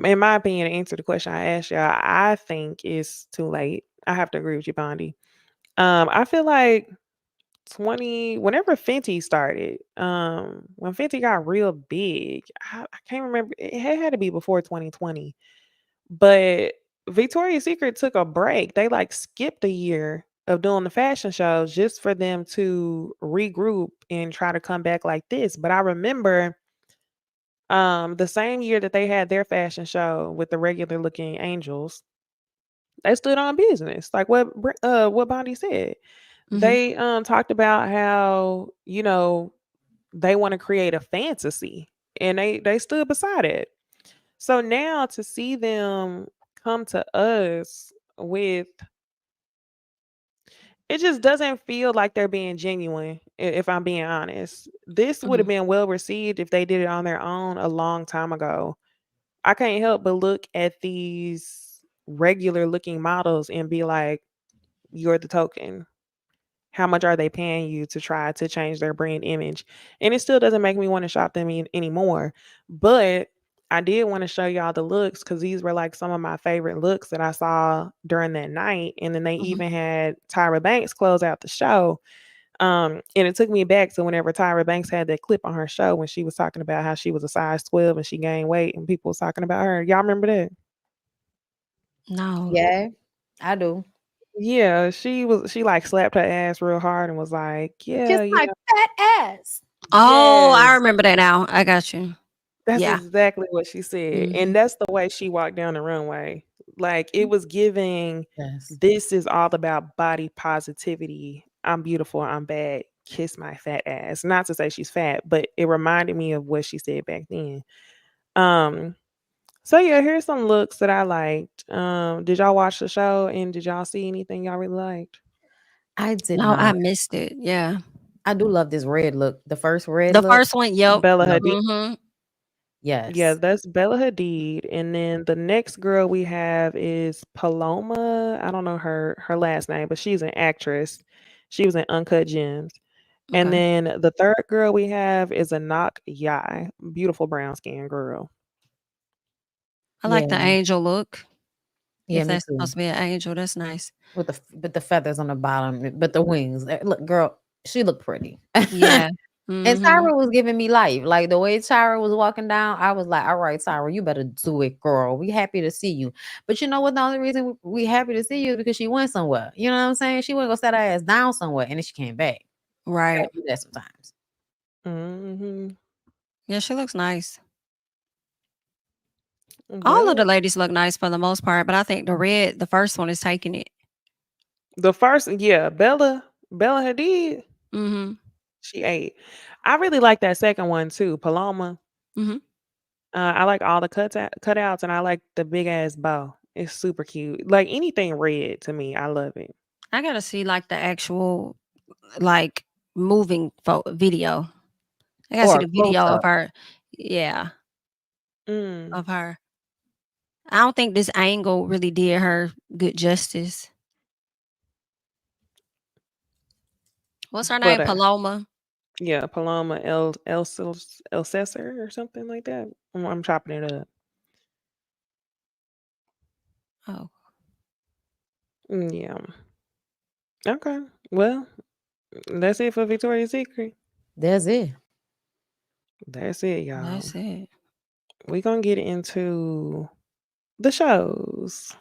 in my opinion, to answer the question I asked y'all, I think it's too late. I have to agree with you, Bondi. I feel like 20 whenever Fenty started, when Fenty got real big, I can't remember, it had to be before 2020. But Victoria's Secret took a break. They like skipped a year of doing the fashion shows just for them to regroup and try to come back like this. But I remember the same year that they had their fashion show with the regular looking angels, they stood on business. Like what Bondi said. Hmm. They talked about how, they want to create a fantasy, and they stood beside it. So now to see them come to us with, it just doesn't feel like they're being genuine, if I'm being honest. This would have Hmm. been well received if they did it on their own a long time ago. I can't help but look at these regular looking models and be like, you're the token. How much are they paying you to try to change their brand image? And it still doesn't make me want to shop them anymore. But I did want to show y'all the looks because these were like some of my favorite looks that I saw during that night. And then they Hmm. even had Tyra Banks close out the show. And it took me back to whenever Tyra Banks had that clip on her show when she was talking about how she was a size 12 and she gained weight and people was talking about her. Y'all remember that? No. yeah, I do. Yeah, she like slapped her ass real hard and was like, Kiss "Yeah, my fat ass. Oh, I yes." remember that now. I got you. That's Yeah. exactly what she said. Hmm. And that's the way she walked down the runway. Like it was giving, Yes. this is all about body positivity. I'm beautiful, I'm bad. Kiss my fat ass. Not to say she's fat, but it reminded me of what she said back then. Um so yeah, here's some looks that I liked. Did y'all watch the show and did y'all see anything y'all really liked? I did No, I not. missed it. Yeah. I do love this red look. The first red The look. first one, yep. Bella Love Hadid. it. Hmm. Yeah, Yes. that's Bella Hadid. And then the next girl we have is Paloma. I don't know her last name, but she's an actress. She was in Uncut Gems. And Okay. then the third girl we have is a Knock Yai, beautiful brown skin girl. I like the Yeah. angel look. Yeah, If me that's too. supposed to be an angel, that's nice. With the feathers on the bottom, but the wings. Look, girl, she looked pretty. Yeah. And Hmm. Tyra was giving me life. Like the way Tyra was walking down, I was like, all right, Tyra, you better do it, girl. We happy to see you. But you know what? The only reason we happy to see you is because she went somewhere. You know what I'm saying? She went to go set her ass down somewhere and then she came back. Right. Gotta do that sometimes. Hmm. Yeah, she looks nice. All of Well, the ladies look nice for the most part, but I think the first one is taking it. the first, yeah, Bella Hadid, Hmm. she ate. I really like that second one too, Paloma. Hmm. I like all the cutouts, and I like the big ass bow. It's super cute. Like anything red to me, I love it. I gotta see like the actual like moving video. I gotta see Or a the close video of up. her. Yeah, Mm. of her. I don't think this angle really did her good justice. What's her But name? Paloma. Yeah, Paloma El Cesar or something like that. I'm chopping it up. Oh, Yeah. Okay. Well, that's it for Victoria's Secret. That's it. That's it, y'all. that's it. We're gonna get into the shows.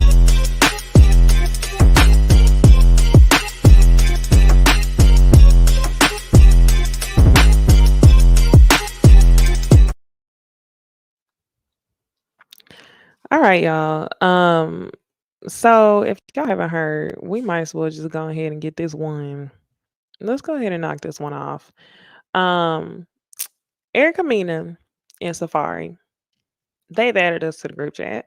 All right, y'all. So if y'all haven't heard, we might as well just go ahead and get this one. Let's go ahead and knock this one off. Um, Erica Mena and Safari, they've added us to the group chat.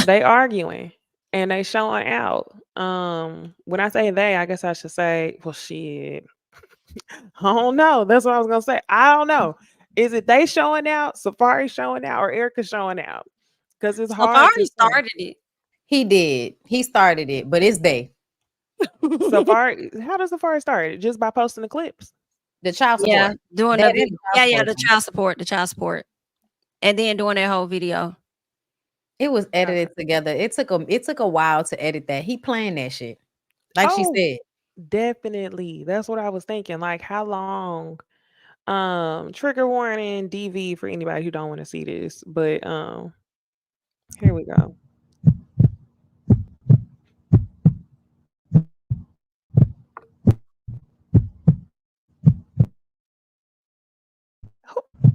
They arguing and they showing out. When I say they, I guess I should say, well, shit. I don't know. That's what I was gonna say. I don't know. Is it they showing out, Safari showing out, or Erica showing out? Because it's hard to Safari say. started it. He did. He started it, but it's they. Safari, how does Safari start? Just by posting the clips. The child Yeah, support. doing That the is video. the Yeah, child yeah, support the thing. child support, and then doing that whole video. It was Okay. edited together. It took a while to edit that. He planned that shit. Like she Oh, said. definitely. That's what I was thinking. Like, how long? Trigger warning, DV for anybody who don't want to see this. But here we go.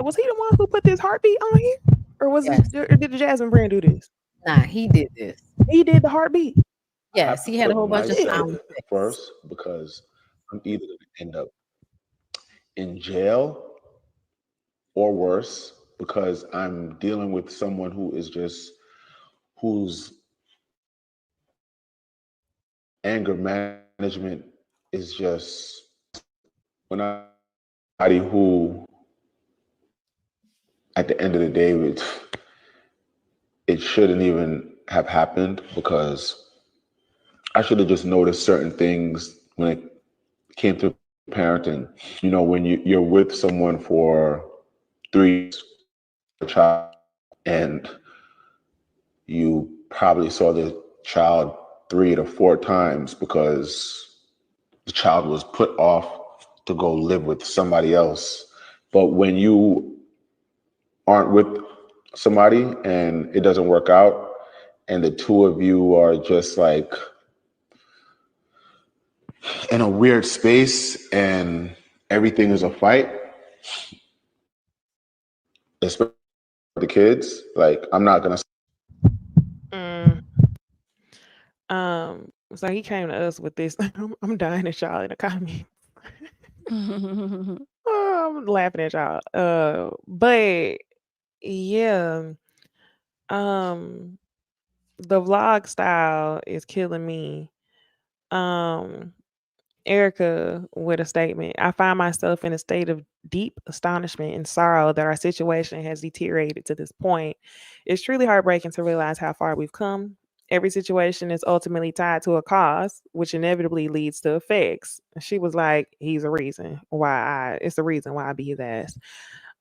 Was he the one who put this heartbeat on here, or was it? Yes. Or did the Jasmine brand do this? Nah, he did this. He did the heartbeat. I have Yes, to he had a put whole bunch of Shit. myself sound effects. first because I'm either going to end up in jail or worse because I'm dealing with someone who is just whose anger management is just when I somebody who at the end of the day it shouldn't even have happened because I should have just noticed certain things when it came to parenting. You know, when you're with someone for 3 years, a child, and you probably saw the child 3 to 4 times because the child was put off to go live with somebody else. But when you aren't with somebody and it doesn't work out, and the two of you are just like in a weird space and everything is a fight, especially the kids, like I'm not gonna. Mm, so he came to us with this. I'm dying at y'all in the comments. Oh, I'm laughing at y'all. But yeah, um, the vlog style is killing me. Um, Erica with a statement. I find myself in a state of deep astonishment and sorrow that our situation has deteriorated to this point. It's truly heartbreaking to realize how far we've come. Every situation is ultimately tied to a cause, which inevitably leads to effects. She was like, he's a reason why it's the reason why I be his ass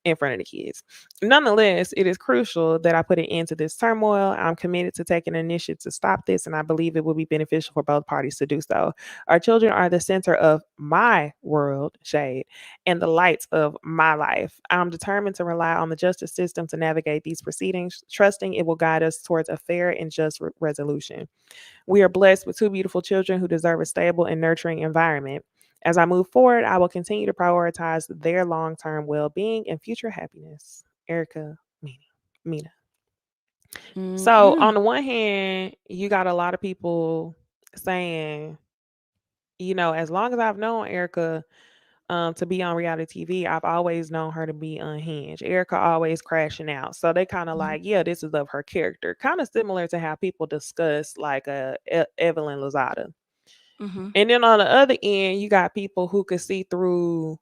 in front of the kids. Nonetheless, it is crucial that I put an end to this turmoil. I'm committed to taking an initiative to stop this, and I believe it will be beneficial for both parties to do so. Our children are the center of my world, Shade, and the lights of my life. I'm determined to rely on the justice system to navigate these proceedings, trusting it will guide us towards a fair and just resolution. We are blessed with two beautiful children who deserve a stable and nurturing environment. As I move forward, I will continue to prioritize their long term well being and future happiness. Erica, Mina. So, Mm-mm. on the one hand, you got a lot of people saying, as long as I've known Erica to be on reality TV, I've always known her to be unhinged. Erica always crashing out. So they kind of like, yeah, this is of her character. Kind of similar to how people discuss like Evelyn Lozada. Mm-hmm. And then on the other end, you got people who could see through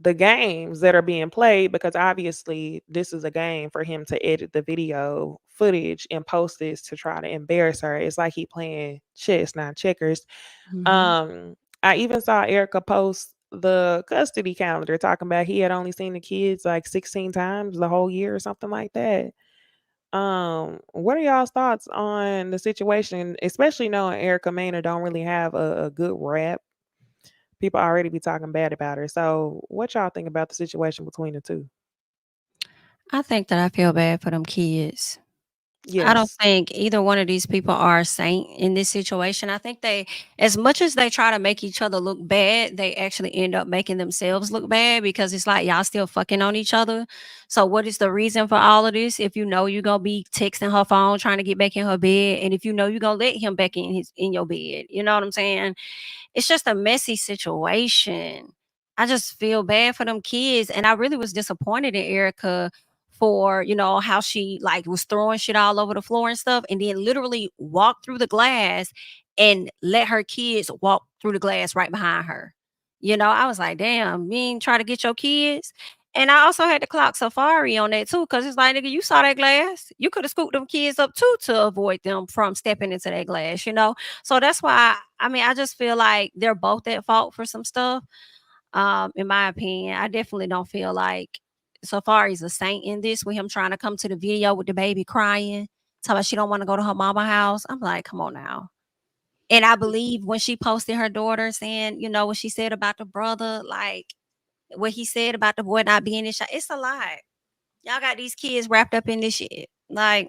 the games that are being played because obviously this is a game for him to edit the video footage and post this to try to embarrass her. It's like he playing chess, not checkers. Mm-hmm. I even saw Erica post the custody calendar, talking about he had only seen the kids like 16 times the whole year or something like that. What are y'all's thoughts on the situation, especially knowing Erica Mena don't really have a good rap? People already be talking bad about her. So, what y'all think about the situation between the two? I think that I feel bad for them kids. I don't Yes. think either one of these people are a saint in this situation. I think they, as much as they try to make each other look bad, they actually end up making themselves look bad because it's like y'all still fucking on each other. So, what is the reason for all of this? If you know you're gonna be texting her phone, trying to get back in her bed, and if you know you're gonna let him back in your bed, you know what I'm saying? It's just a messy situation. I just feel bad for them kids, and I really was disappointed in Erica for, how she, like, was throwing shit all over the floor and stuff, and then literally walked through the glass and let her kids walk through the glass right behind her. I was like, "Damn, you ain't try to get your kids?" And I also had to clock Safari on that too, because it's like, "Nigga, you saw that glass. You coulda scooped them kids up too to avoid them from stepping into that glass," you know? So that's why I just feel like they're both at fault for some stuff. In my opinion, I definitely don't feel like Safari's a saint in this with him trying to come to the video with the baby crying, talking about she don't want to go to her mama house. I'm like, come on now. And I believe when she posted her daughter saying, what she said about the brother, like what he said about the boy not being in shot, it's a lie. Y'all got these kids wrapped up in this shit. Like,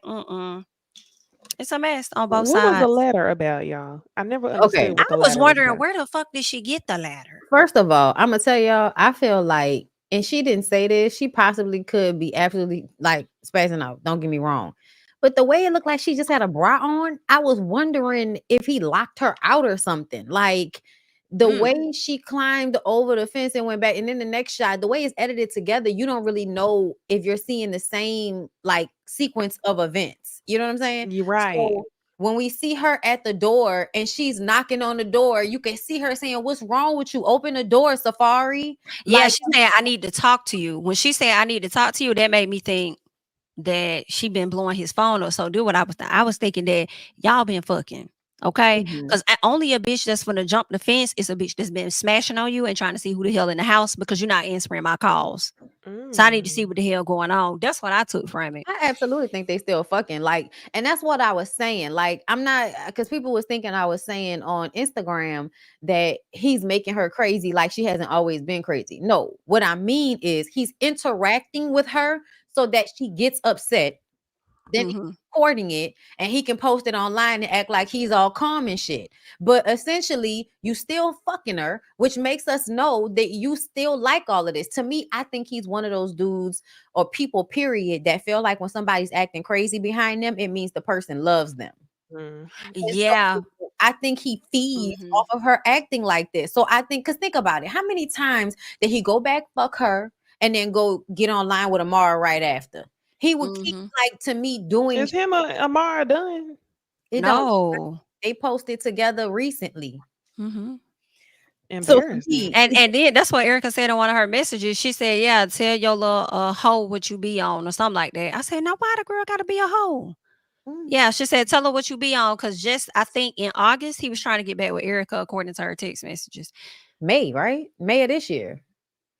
it's a mess on both What was the sides. letter about, y'all? I never Okay. understood I what the was letter was wondering about. where the fuck did she get the ladder? First of all, I'm gonna tell y'all, I feel like, and she didn't say this, she possibly could be absolutely like spazzing out. Don't get me wrong. But the way it looked like she just had a bra on, I was wondering if he locked her out or something. Like the Mm. way she climbed over the fence and went back, and then the next shot, the way it's edited together, you don't really know if you're seeing the same like sequence of events. You know what I'm saying? You're right. So when we see her at the door and she's knocking on the door, you can see her saying, "What's wrong with you? Open the door, Safari." Yeah, Like, she said, "I need to talk to you." When she said, "I need to talk to you," that made me think that she been blowing his phone up. So do what I was thinking that y'all been fucking. Okay, mhm. because only a bitch that's gonna jump the fence is a bitch that's been smashing on you and trying to see who the hell in the house because you're not answering my calls. So I need to see Mm. what the hell going on. That's what I took from it. I absolutely think they still fucking, like, and that's what I was saying. Like, I'm not, because people was thinking I was saying on Instagram that he's making her crazy, like she hasn't always been crazy. No, what I mean is he's interacting with her so that she gets upset. Then he's Hmm. recording it and he can post it online and act like he's all calm and shit. But essentially, you still fucking her, which makes us know that you still like all of this. To me, I think he's one of those dudes or people, period, that feel like when somebody's acting crazy behind them, it means the person loves them. Mm. And Yeah. so I think he feeds Hmm. off of her acting like this. So I think, because think about it. How many times did he go back, fuck her, and then go get online with Amara right after? He would keep, Hmm. like, to me, doing Is him and Amara done? it. Don't No. they posted together recently? Hmm. So to Embarrassing. me, And then that's what Erica said in one of her messages. She said, "Yeah, tell your little hoe what you be on or something like that." I said, "Now why the girl got to be a hoe?" mm, Yeah, she said, "Tell her what you be on," because just I think in August he was trying to get back with Erica, according to her text messages. May, right? May of this year.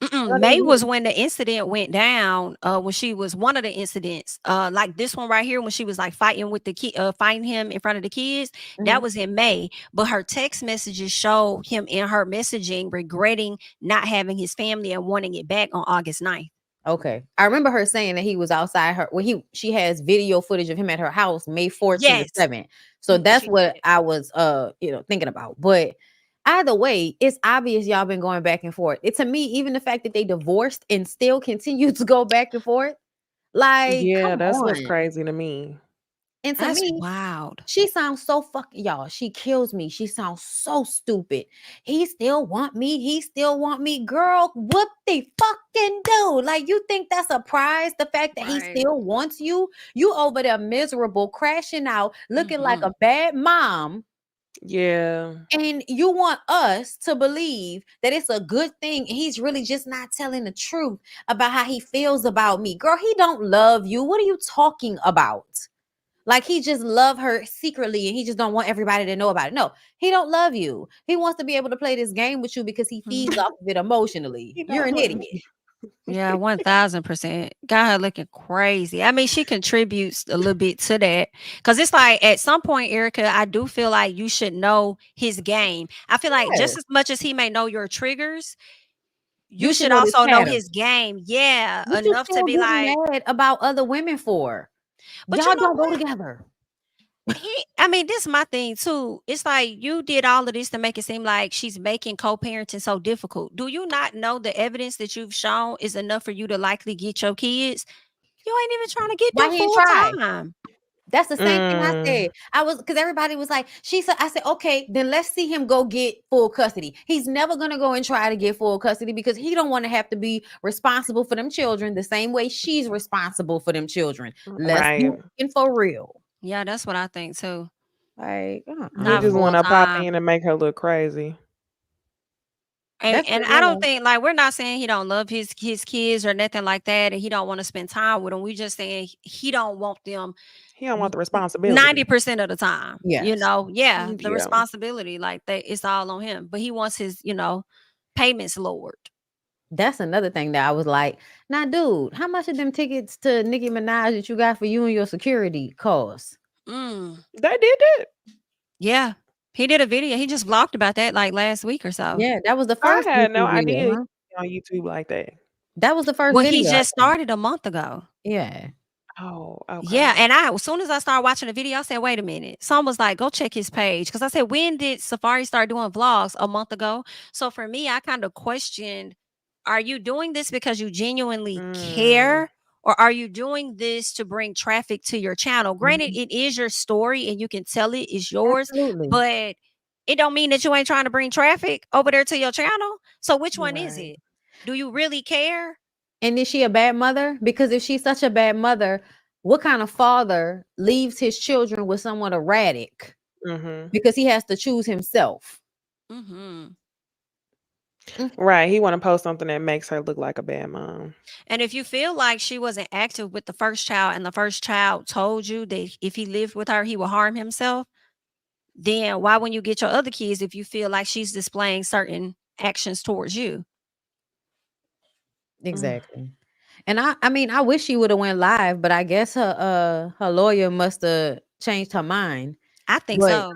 Mm-mm, Earlier May this was when the incident went down. When she was one of the incidents, like this one right here, when she was like fighting with the kid, fighting him in front of the kids. year. That Mhm. was in May, but her text messages show him in her messaging regretting not having his family and wanting it back on August 9th. Okay. I remember her saying that he was outside her. Well, she has video footage of him at her house May 4th to the Yes, 7th. So that's she what did. I was thinking about. But either way, it's obvious y'all been going back and forth. It, to me, even the fact that they divorced and still continue to go back and forth, like, Yeah, come that's what's on. crazy to me. And to That's me, wild. she sounds so fucking, y'all. She kills me. She sounds so stupid. He still want me. He still want me. Girl, what they fucking do? Like, you think that's a prize? The fact that he Right. still wants you? You over there miserable, crashing out, looking like Hmm. a bad mom. Yeah. And you want us to believe that it's a good thing. And he's really just not telling the truth about how he feels about me. Girl, he don't love you. What are you talking about? Like he just love her secretly and he just don't want everybody to know about it. No, he don't love you. He wants to be able to play this game with you because he feeds off of it emotionally. He You're don't an love idiot. Yeah, 1000%. Got her looking crazy. I mean, she contributes a little bit to that because it's like at some point, Erica, I do feel like you should know his game. I feel like Yeah. just as much as he may know your triggers, you You should should know this also know pattern. his game. Yeah, What you enough to still be getting like, mad about other women for? but you Y'all know don't go what? together. I mean, this is my thing too. It's like you did all of this to make it seem like she's making co-parenting so difficult. Do you not know the evidence that you've shown is enough for you to likely get your kids? You ain't even trying to get Why them he ain't full try? time. That's the same thing I Mm, said. I was because everybody was like, she said, I said, okay, then let's see him go get full custody. He's never gonna go and try to get full custody because he don't want to have to be responsible for them children the same way she's responsible for them children. Let's be right. looking for real. Yeah, that's what I think too. Like, He Not just full want to pop time. in and make her look crazy. And, that's and it, I don't yeah. think like we're not saying he don't love his kids or nothing like that, and he don't want to spend time with them. We just saying he don't want them He don't want the responsibility. 90% of the time. You Yes. know, yeah, the Yeah. responsibility like that it's all on him. But he wants his, payments lowered. That's another thing that I was like, now, dude, how much of them tickets to Nicki Minaj that you got for you and your security cost? Mm, They did that. yeah, he did a video. He just vlogged about that like last week or so. Yeah, that was the I first had no YouTube video, idea he huh? on YouTube like that. That was the first Well, he video, I just think. started a month ago. Yeah. Oh, okay. Yeah, and as soon as I started watching the video, I said, "Wait a minute." Someone was like, "Go check his page," because I said, "When did Safaree start doing vlogs? A month ago." So for me, I kind of questioned: Are you doing this because you genuinely Mm, care, or are you doing this to bring traffic to your channel? Granted, Mhm. it is your story, and you can tell it is yours, Absolutely. but it don't mean that you ain't trying to bring traffic over there to your channel. So which one is right. it? Do you really care? And is she a bad mother? Because if she's such a bad mother, what kind of father leaves his children with someone erratic Mm-hmm. because he has to choose himself? Hmm. Mm, Right. He want to post something that makes her look like a bad mom. And if you feel like she wasn't active with the first child and the first child told you that if he lived with her, he would harm himself, then why when you get your other kids if you feel like she's displaying certain actions towards you? Mm. exactly. And I mean, I wish she would have went live, but I guess her lawyer must have changed her mind. I think But so.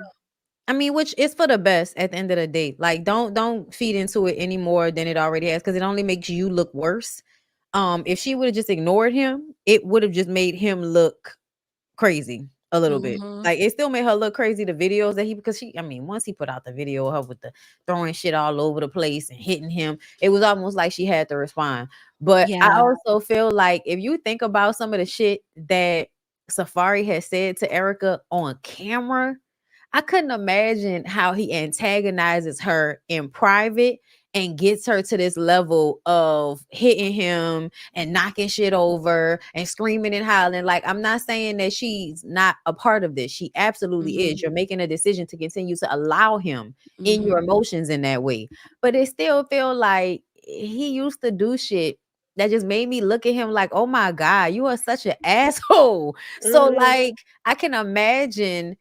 I mean, which is for the best at the end of the day. Like, don't feed into it any more than it already has, because it only makes you look worse. If she would have just ignored him, it would have just made him look crazy a little bit. Hmm. Like, it still made her look crazy, the videos that he, because she, I mean, once he put out the video of her with the throwing shit all over the place and hitting him, it was almost like she had to respond. But I Yeah. also feel like if you think about some of the shit that Safaree has said to Erica on camera, I couldn't imagine how he antagonizes her in private and gets her to this level of hitting him and knocking shit over and screaming and hollering. Like, I'm not saying that she's not a part of this. She absolutely Hmm. is. You're making a decision to continue to allow him in your Hmm. emotions in that way. But it still feel like he used to do shit that just made me look at him like, oh my God, you are such an asshole. So, Mm, like, I can imagine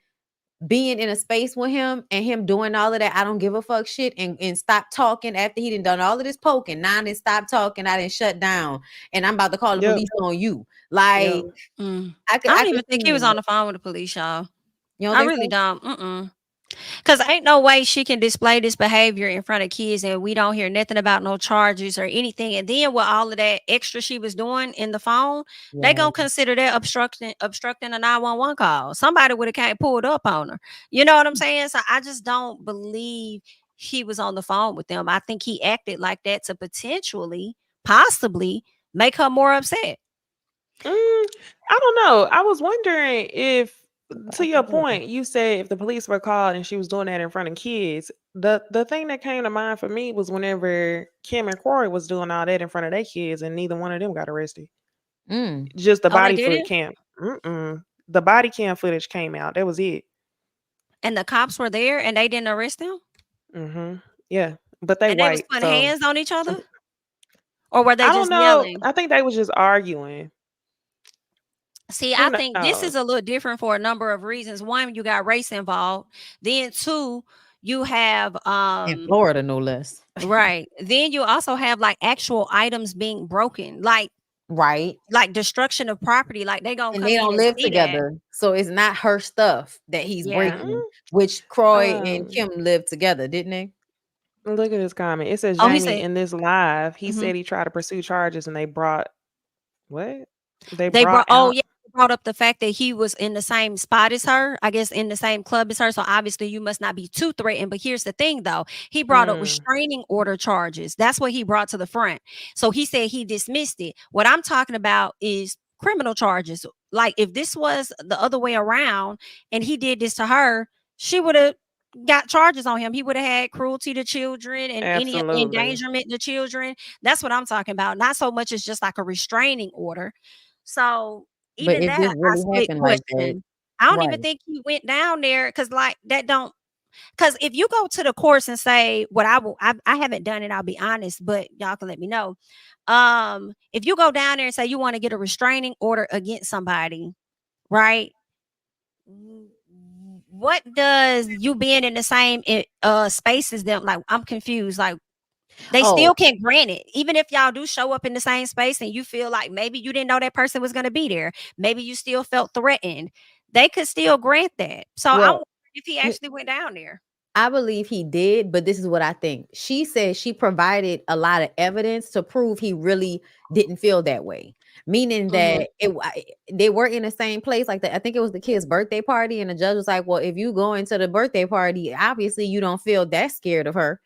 being in a space with him and him doing all of that I don't give a fuck shit and stop talking after he done all of this poking. Now I didn't stop talking, I didn't shut down, and I'm about to call the yep. police on you. Yep. Like, Mm. I I don't could even think see he was him. on the phone with the police, y'all. You don't I think really so? don't. Mm-mm. Because ain't no way she can display this behavior in front of kids and we don't hear nothing about no charges or anything. And then with all of that extra she was doing in the phone, they Yeah. gonna consider that obstructing a 911 call. Somebody would have came pulled up on her. You know what I'm saying? So I just don't believe he was on the phone with them. I think he acted like that to potentially, possibly make her more upset. I don't know. I was wondering if, I to your think so. point, you said if the police were called and she was doing that in front of kids. The thing that came to mind for me was whenever Kim and Corey was doing all that in front of their kids, and neither one of them got arrested. Mm. Just the Oh, they body did foot it? cam. Mm-mm. The body cam footage came out. That was it. And the cops were there and they didn't arrest them? Mm-hmm. Yeah, but they And they was white, putting so hands on each other? Or were they I don't just know. yelling? I think they was just arguing. See, Who I think this knows? is a little different for a number of reasons. One, you got race involved. Then two, you have In Florida, no less. right. Then you also have like actual items being broken, Right. like destruction of property. Like they gonna And they come in don't and live see that. together. So it's not her stuff that he's Yeah. breaking, which Croy and Um, Kim lived together, didn't they? Look at this comment. It says Oh, he Jamie said. in this live. He Mhm. said he tried to pursue charges, and they brought what? They They brought brought oh, out. yeah, they brought up the fact that he was in the same spot as her, I guess in the same club as her, so obviously you must not be too threatened, but here's the thing though, he brought up Mm, restraining order charges. That's what he brought to the front. So he said he dismissed it. What I'm talking about is criminal charges. Like if this was the other way around and he did this to her, she would have got charges on him. He would have had cruelty to children and any absolutely. endangerment to children. That's what I'm talking about. Not so much as just like a restraining order. So But even if that, this I really split happened like that, question. I don't even right. think he went down there because, like, that don't. Because if you go to the courts and say what I will, I haven't done it. I'll be honest, but y'all can let me know. If you go down there and say you want to get a restraining order against somebody, right? w- What does you being in the same space as them? Like, I'm confused. Like, they Oh, still can grant it. Even if y'all do show up in the same space and you feel like maybe you didn't know that person was going to be there, maybe you still felt threatened, they could still grant that. So I'm well, wondering if he actually went down there. I believe he did, but this is what I think. She said she provided a lot of evidence to prove he really didn't feel that way. Meaning Hmm. that they were in the same place. Like I think it was the kid's birthday party, and the judge was like, "Well, if you go into the birthday party, obviously you don't feel that scared of her."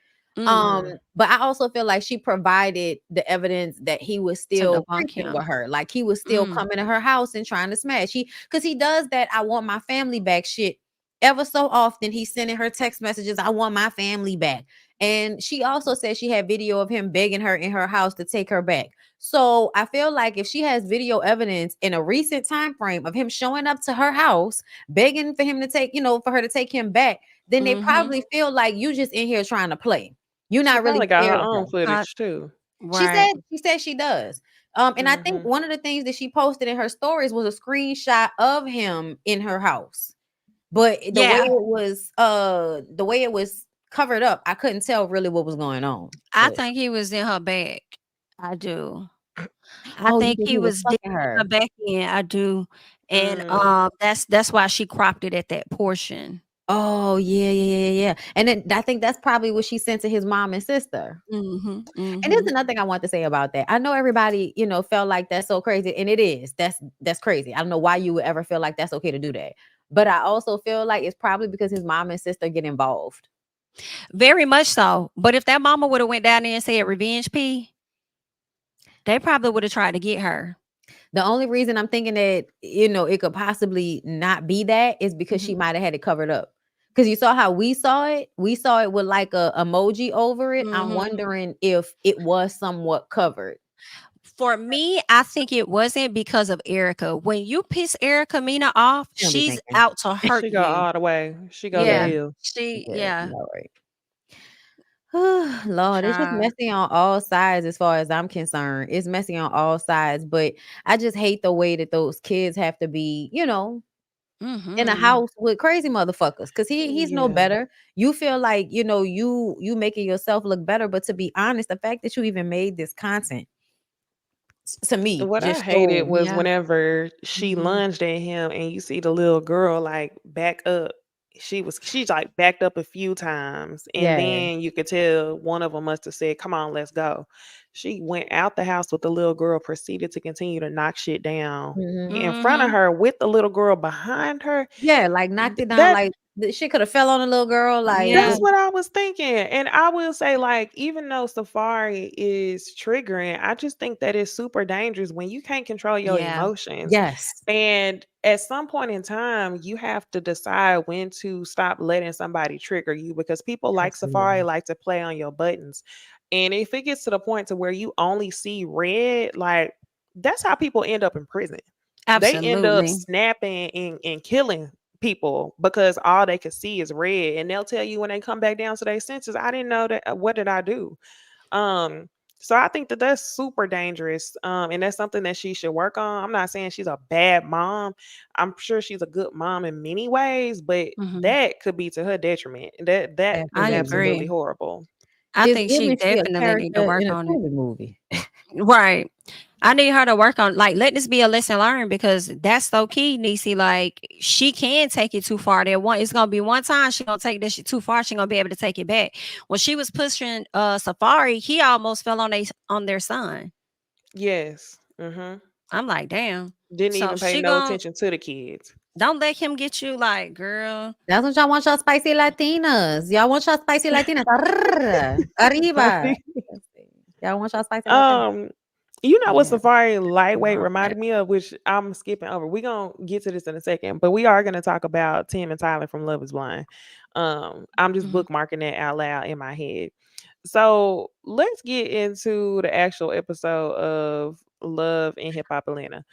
Um, Hmm. Mm, but I also feel like she provided the evidence that he was To still debunk creeping with him. her, like he was still Mm. coming to her house and trying to smash. Because he does that. I want my family back shit ever so often. He's sending her text messages. I want my family back. And she also said she had video of him begging her in her house to take her back. So I feel like if she has video evidence in a recent time frame of him showing up to her house, begging for him to take, for her to take him back, then they Hmm. probably feel like you just in here trying to play. You're she not really probably got scared her of own her. footage too. She Right. said she does. And I think Hmm. one of the things that she posted in her stories was a screenshot of him in her house. But Yeah. the way it was covered up, I couldn't tell really what was going on. I But think he was in her back. I do. I oh, you think think he he was was digging fucking her her? back in. I do. And Mm. that's why she cropped it at that portion. Oh, yeah, yeah, yeah, yeah. And then I think that's probably what she sent to his mom and sister. Mhm. And there's Mhm. another thing I want to say about that. I know everybody, felt like that's so crazy, and it is. That's crazy. I don't know why you would ever feel like that's okay to do that. But I also feel like it's probably because his mom and sister get involved. Very much so. But if that mama would have went down there and said revenge P, they probably would have tried to get her. The only reason I'm thinking that, it could possibly not be that is because Mhm. she might have had it covered up. Because you saw how we saw it. We saw it with like a emoji over it. I'm Mhm. wondering if it was somewhat covered. For me, I think it wasn't because of Erica. When you piss Erica Mena off, She don't be she's thinking. out to hurt She go you. all the way. She go to Yeah. Yeah. Bill. Yeah. Yeah. You all right. Lord, it's just Child. messy on all sides as far as I'm concerned. It's messy on all sides, but I just hate the way that those kids have to be, in a Mhm. house with crazy motherfuckers. Cause he's no Yeah. better. You feel like, you making yourself look better. But to be honest, the fact that you even made this content to me What I just hated shows. was Yeah. whenever she Mhm. lunged at him and you see the little girl like back up. She's like backed up a few times, and Yeah. then you could tell one of them must have said, "Come on, let's go." She went out the house with the little girl, proceeded to continue to knock shit down Mhm. in front of Mhm. her with the little girl behind her. Yeah, like knocked it down. That Like the shit could have fell on a little girl. Like Yeah. That's just what I was thinking. And I will say, like, even though Safari is triggering, I just think that it's super dangerous when you can't control your Yeah. emotions. yes. And at some point in time, you have to decide when to stop letting somebody trigger you because people like Safari Absolutely. like to play on your buttons. And if it gets to the point to where you only see red, like that's how people end up in prison. They end up Absolutely. snapping and killing people because all they could see is red, and they'll tell you when they come back down to their senses, I didn't know that, what did I do? um So I think that that's super dangerous. And that's something that she should work on. I'm not saying she's a bad mom. I'm sure she's a good mom in many ways, but Mhm. that could be to her detriment. That is I Definitely. absolutely agree. horrible. I It's think she giving she a definitely need to character work in a on it. TV movie. Right. I need her to work on like let this be a lesson learned because that's so key, Niecy. Like she can take it too far. There one it's gonna be one time she gonna take this shit too far, she gonna be able to take it back. When she was pushing Safaree, he almost fell on their son. Yes. Mm-hmm. I'm like, damn. Didn't So even pay she no gonna attention to the kids. don't let him get you like, girl. That's what y'all want, y'all spicy Latinas. Y'all want y'all spicy Latinas. Arr, arriba. Y'all want y'all spicy Latinas. um, you know what Yeah. Safari lightweight Love that. reminded me of, which I'm skipping over. We're gonna get to this in a second, but we are gonna talk about Tim and Tyler from Love is Blind. I'm just Mhm. bookmarking that out loud in my head. So let's get into the actual episode of Love and Hip Hop Atlanta.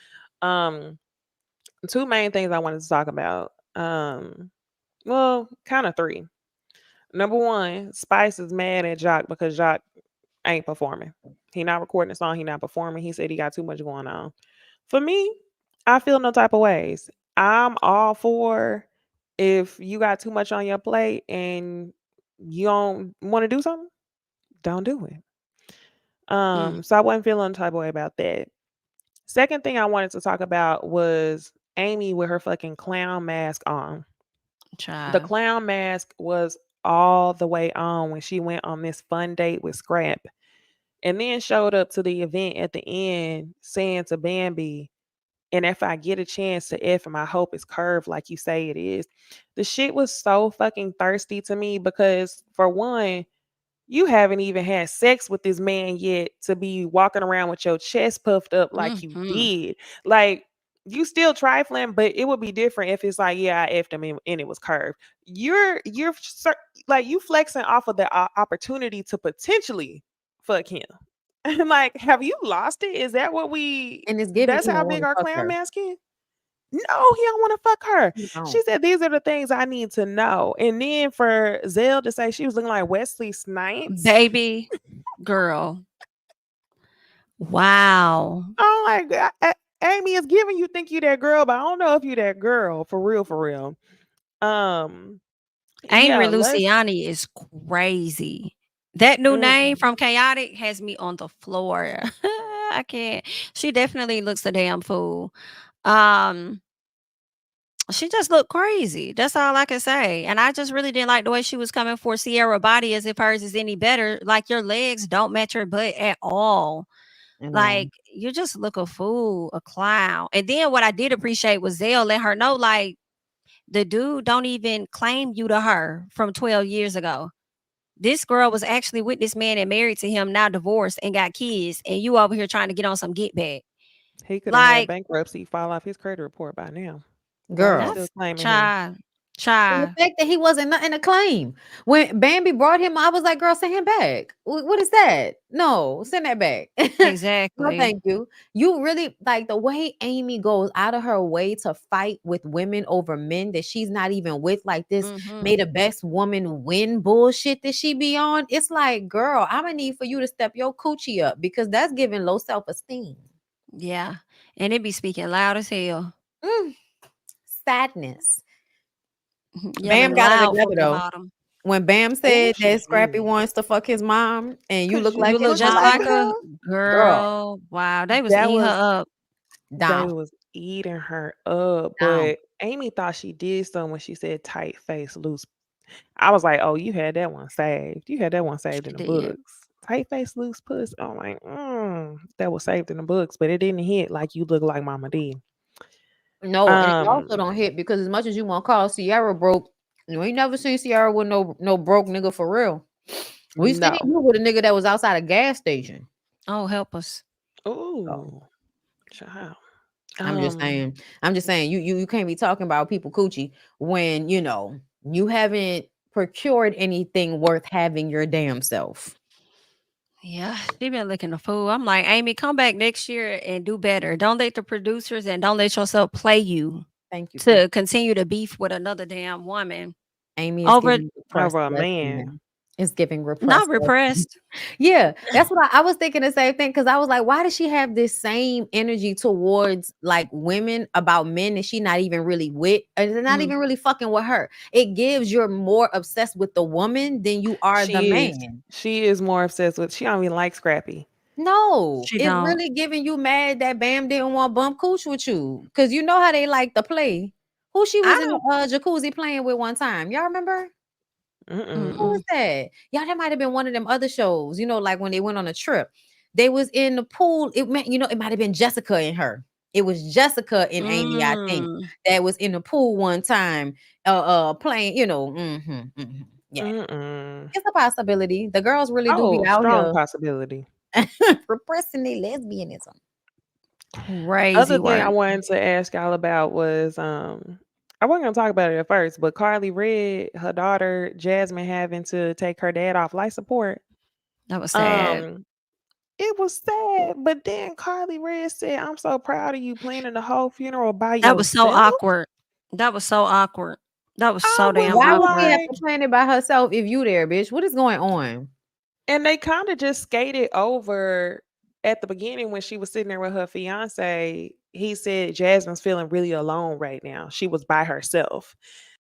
Um, two main things I wanted to talk about. Well, kind of three. Number one, Spice is mad at Jock because Jock ain't performing. He not recording a song. He not performing. He said he got too much going on. For me, I feel no type of ways. I'm all for if you got too much on your plate and you don't want to do something, don't do it. Mm, So I wasn't feeling the type of way about that. Second thing I wanted to talk about was Amy with her fucking clown mask on. The child. clown mask was all the way on when she went on this fun date with Scrap and then showed up to the event at the end saying to Bambi, and if I get a chance to F him, I hope it's curved like you say it is. The shit was so fucking thirsty to me because, for one, you haven't even had sex with this man yet to be walking around with your chest puffed up like you Mhm. did. Like, you still trifling, but it would be different if it's like, yeah, I effed him and it was curved. Like you flexing off of the opportunity to potentially fuck him. And like, have you lost it? Is that what we? And it's giving That's he how don't big want to our fuck clown her. mask is. No, he don't want to fuck her. He She don't. said these are the things I need to know. And then for Zell to say she was looking like Wesley Snipes. Baby girl. Wow. Oh my god, Amy is giving you think you that girl, but I don't know if you that girl for real, for real. Um, Angry yeah, let's. Luciani is crazy. That new name Mm-mm. from Chaotic has me on the floor. I can't. She definitely looks a damn fool. Um, she just looked crazy. That's all I can say. And I just really didn't like the way she was coming for Sierra body as if hers is any better. Like your legs don't match her butt at all. You know. Like you just look a fool, a clown. And then what I did appreciate was Zell let her know, like, the dude don't even claim you to her from 12 years ago. This girl was actually with this man and married to him, now divorced and got kids, and you over here trying to get on some get back. He could have had Like, bankruptcy fall off his credit report by now. Why you Girl. still that's claiming him? child, And the child. fact that he wasn't nothing to claim. When Bambi brought him, I was like, girl, send him back. What is that? No, send that back. No, Exactly. thank you. You really like the way Amy goes out of her way to fight with women over men that she's not even with, like this Hmm. may the best woman win bullshit that she be on. It's like, girl, I'm gonna need for you to step your coochie up because that's giving low self-esteem. Yeah. And it be speaking loud as hell. Mm, sadness. Yelling Bam got it loud from together the though. bottom. When Bam Oh, said she that Scrappy did. wants to fuck his mom and you Cause look you You like look his look just mom, like like her. her. girl, Girl. Wow. They was That eating was her up. They down, was eating her up, down. but Amy thought she did something when she said tight face, loose. I was like, oh, you had that one saved. You had that one saved She in the did. books. Tight face, loose puss. I'm like, that was saved in the books, but it didn't hit like you look like Mama D. No, and it also Um, don't hit because as much as you want to call Sierra broke, you ain't never seen Sierra with no broke nigga for real. We seen no. you with a nigga that was outside a gas station. Oh, help us. So Ooh, child. I'm just Um, saying, you can't be talking about people coochie when you haven't procured anything worth having your damn self. Yeah, she been looking a fool. I'm like, Amy, come back next year and do better. Don't let the producers and don't let yourself play you Thank you, to Pooh. continue to beef with another damn woman Amy is over giving you depressed over a lesson man. now. It's giving Not repressed. repressed. Yeah, that's what I was thinking the same thing because I was like, why does she have this same energy towards like women about men that she not even really with, and they're not Mhm. even really fucking with her? It gives you're more obsessed with the woman than you are the She is. man. She is more obsessed with. She don't even like Scrappy. No, She it's don't. really giving you mad that Bam didn't want bump cooch with you because you know how they like to play. Who she I was in the don't. jacuzzi playing with one time? Y'all remember? Who Mm-mm. was Mm-mm. that? Y'all, that might have been one of them other shows, like when they went on a trip. They was in the pool. It meant, it might have been Jessica and her. It was Jessica and Amy, I think, Mm. that was in the pool one time, playing, yeah. Mm-mm. It's a possibility. The girls really do be Oh, out strong here possibility. repressing their lesbianism. Crazy Other thing I work. wanted to ask y'all about was I wasn't gonna talk about it at first, but Carly Red, her daughter Jasmine having to take her dad off life support. That was sad. Um, it was sad, but then Carly Red said, "I'm so proud of you planning the whole funeral by That was so yourself." awkward. That was so awkward. That was I so was damn Why would she awkward. have like, to plan it by herself if you there, bitch? What is going on? and they kind of just skated over at the beginning when she was sitting there with her fiance. He said Jasmine's feeling really alone right now. She was by herself.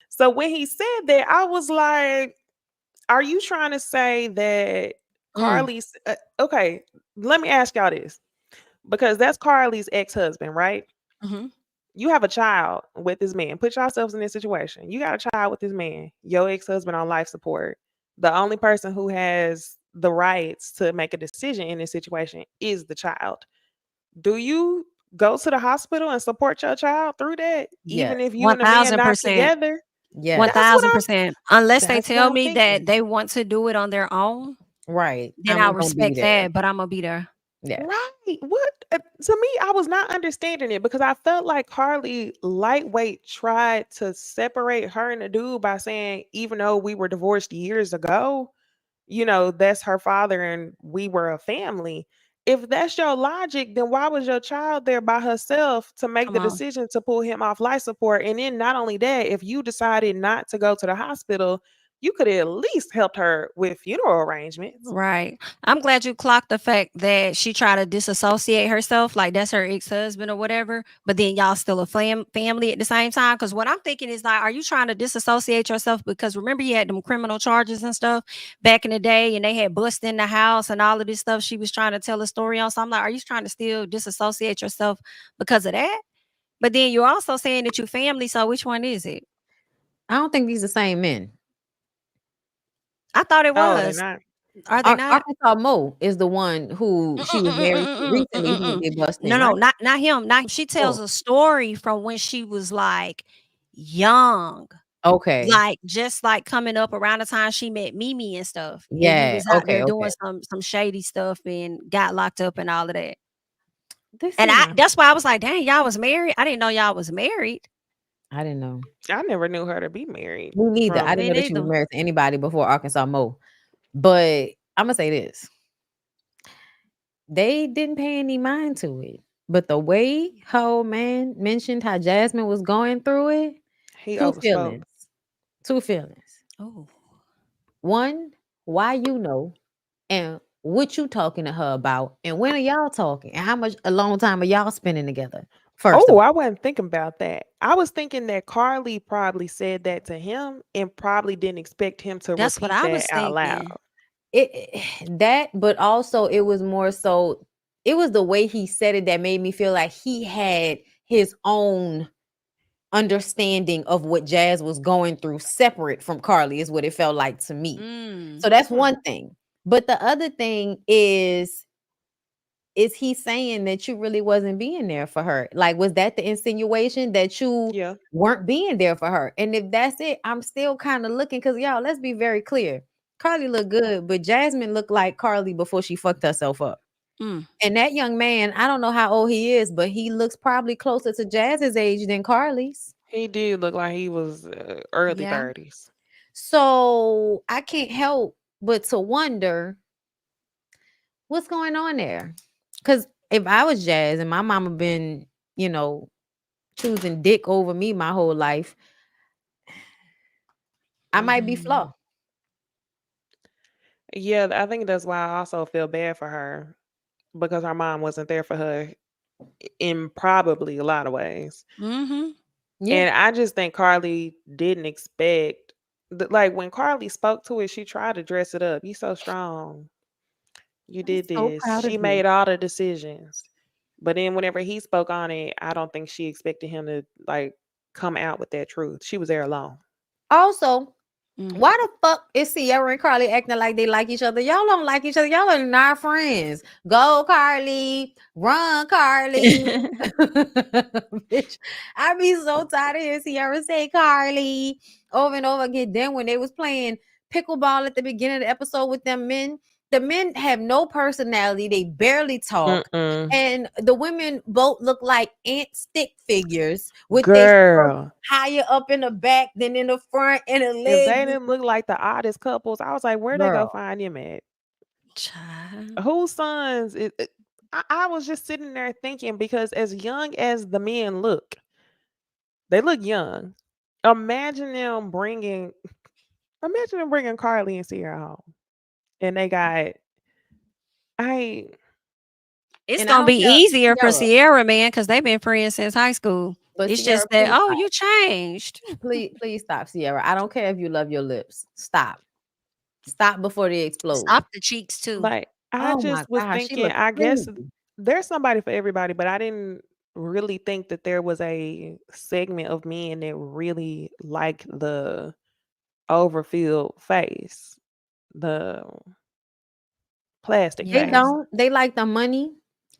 So when he said that, I was like, are you trying to say that Mm. Carly's okay, let me ask y'all this because that's Carly's ex-husband, right? Mhm. You have a child with this man. Put yourselves in this situation. You got a child with this man, your ex-husband on life support. The only person who has the rights to make a decision in this situation is the child. Do you go to the hospital and support your child through that, Yes. even if you One and the man thousand not percent. together? One Yes. That's what thousand I'm. percent. Unless they That's what tell I'm me that thinking. they want to do it on their own, Right. then I'm I'll gonna be respect there. that. But I'm gonna be there. Yeah. Right. What to me, I was not understanding it because I felt like Carly lightweight tried to separate her and the dude by saying, even though we were divorced years ago, that's her father and we were a family. If that's your logic, then why was your child there by herself to make Come the on. decision to pull him off life support? And then not only that, if you decided not to go to the hospital, you could have at least helped her with funeral arrangements. Right. I'm glad you clocked the fact that she tried to disassociate herself, like that's her ex-husband or whatever, but then y'all still a family at the same time. Because what I'm thinking is like, are you trying to disassociate yourself? Because remember, you had them criminal charges and stuff back in the day, and they had bust in the house and all of this stuff she was trying to tell a story on. So I'm like, are you trying to still disassociate yourself because of that? But then you're also saying that you family. So which one is it? I don't think these the same men. I thought it Oh, they're was. not. Are they not? Arkansas Mo is the one who she was married to recently who they bust No, in, no, right? not him. Not she tells Oh, a story from when she was like young, okay. like just like coming up around the time she met Mimi and stuff. And he Yeah. was out Okay. there doing Okay. some shady stuff and got locked up and all of that. This And is I not. that's why I was like, dang, y'all was married. I didn't know y'all was married. I didn't know. I never knew her to be married Me neither. I from. didn't Me know that she was neither. married to anybody before Arkansas Mo. But I'm gonna say this: they didn't pay any mind to it. But the way her old man mentioned how Jasmine was going through it, He two overspoke. feelings. Two feelings. Oh, One, why you know, and what you talking to her about, and when are y'all talking, and how much a long time are y'all spending together? First of Oh, all, I wasn't thinking about that. I was thinking that Carly probably said that to him and probably didn't expect him to that's what repeat I that was out thinking. loud. that, but also it was more so. It was the way he said it that made me feel like he had his own understanding of what Jazz was going through, separate from Carly, is what it felt like to me. Mm. So that's Hmm. one thing. But the other thing is he saying that you really wasn't being there for her? Like, was that the insinuation that you Yeah. weren't being there for her? And if that's it, I'm still kind of looking because y'all, let's be very clear. Carly looked good, but Jasmine looked like Carly before she fucked herself up. Mm. And that young man, I don't know how old he is, but he looks probably closer to Jazz's age than Carly's. He did look like he was early Yeah. 30s. So I can't help but to wonder what's going on there. Because if I was Jazz and my mama been, you know, choosing dick over me my whole life, I might be Hmm. flaw. Yeah, I think that's why I also feel bad for her because her mom wasn't there for her in probably a lot of ways. Mm-hmm. Yeah. And I just think Carly didn't expect, like when Carly spoke to it, she tried to dress it up. You so strong. You I'm did so this. proud of She you. made all the decisions. But then whenever he spoke on it, I don't think she expected him to like come out with that truth. She was there alone. Also, Mm. why the fuck is Sierra and Carly acting like they like each other? Y'all don't like each other. Y'all are not friends. Go, Carly. Run, Carly. Bitch, I be so tired of hearing Sierra say Carly over and over again. Then when they was playing pickleball at the beginning of the episode with them men, the men have no personality. They barely talk. Mm-mm. And the women both look like ant stick figures with their Girl. higher up in the back than in the front, and the If they legs. didn't look like the oddest couples, I was like, where they go Girl, find him at? Child. Whose sons? I was just sitting there thinking because as young as the men look, they look young. Imagine them bringing, imagine them bringing Carly and Sierra home, and they got I. It's and I gonna don't be care, easier for Sierra, Sierra, man, because they've been friends since high school. but It's Sierra, just that, please oh, stop. you changed. Please stop, Sierra. I don't care if you love your lips. Stop before they explode. Stop the cheeks too. Like, I Oh my just was gosh, she thinking, looks I guess crazy. there's somebody for everybody, but I didn't really think that there was a segment of men that really like the overfilled face, the plastic They Yeah. face. don't. They like the money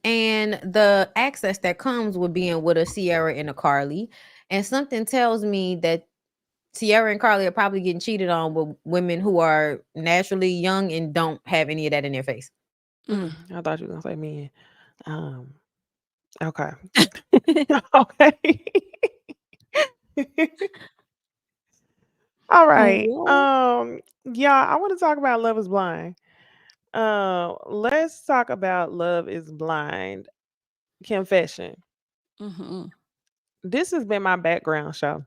and the access that comes with being with a Sierra and a Carly. And something tells me that Sierra and Carly are probably getting cheated on with women who are naturally young and don't have any of that in their face. Mm. I thought you were gonna say men. Um, okay. Okay. All right. Oh. Yeah, I want to talk about Love is Blind. Let's talk about Love is Blind. Confession. Mm-hmm. This has been my background show.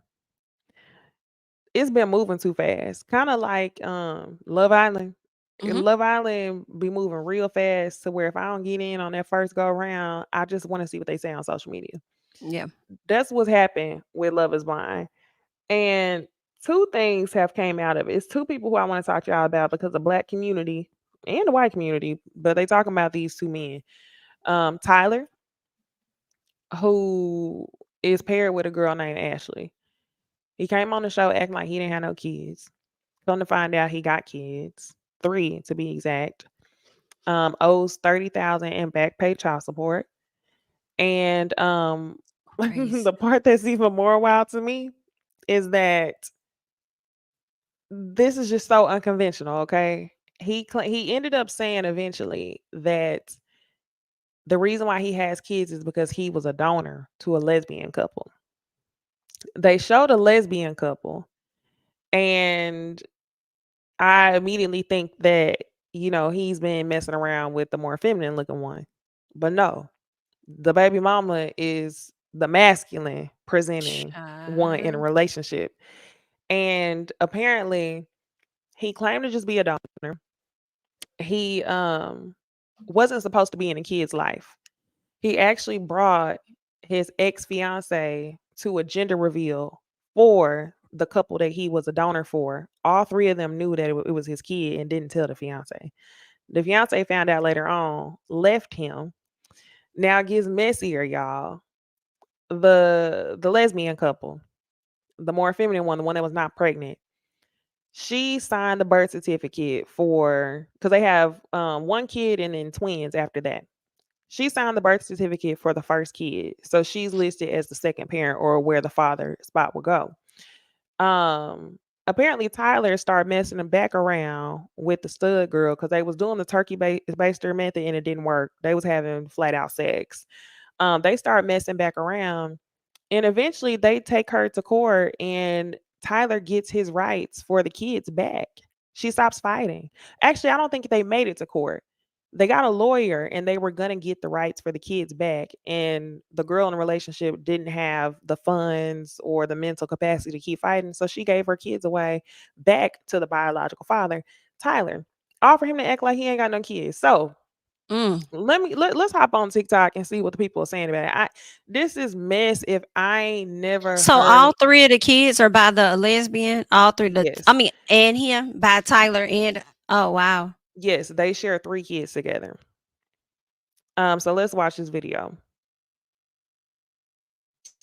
It's been moving too fast. Kind of like Love Island. Mm-hmm. Love Island be moving real fast to where if I don't get in on that first go round, I just want to see what they say on social media. Yeah. That's what's happened with Love is Blind. And two things have came out of it. It's two people who I want to talk to y'all about because the black community and the white community, but they talking about these two men. Tyler, who is paired with a girl named Ashley. He came on the show acting like he didn't have no kids. Come to find out he got kids. 3 to be exact. Owes 30,000 in back pay child support. And Crazy. the part that's even more wild to me is that this is just so unconventional, okay? He ended up saying eventually that the reason why he has kids is because he was a donor to a lesbian couple. They showed a lesbian couple, and I immediately think that, he's been messing around with the more feminine looking one. But no, the baby mama is the masculine presenting one in a Child. relationship. And apparently he claimed to just be a donor. He wasn't supposed to be in a kid's life. He actually brought his ex-fiance to a gender reveal for the couple that he was a donor for. All three of them knew that it was his kid and didn't tell the fiance. The fiance found out later on, left him. Now it gets messier, y'all. The lesbian couple, the more feminine one, the one that was not pregnant, she signed the birth certificate for because they have one kid and then twins after that. She signed the birth certificate for the first kid. So she's listed as the second parent or where the father spot will go. Apparently Tyler started messing them back around with the stud girl because they was doing the turkey baster method and it didn't work. They was having flat out sex. They start messing back around and eventually they take her to court and Tyler gets his rights for the kids back. She stops fighting. Actually, I don't think they made it to court. They got a lawyer and they were going to get the rights for the kids back. And the girl in the relationship didn't have the funds or the mental capacity to keep fighting. So she gave her kids away back to the biological father, Tyler. Offer him to act like he ain't got no kids. So Mm. let's hop on TikTok and see what the people are saying about it. This is mess if I ain't never So heard. all three of the kids are by the lesbian. All three. I Yes. mean, and him by Tyler and. Oh wow. Yes, they share 3 kids together. So let's watch this video.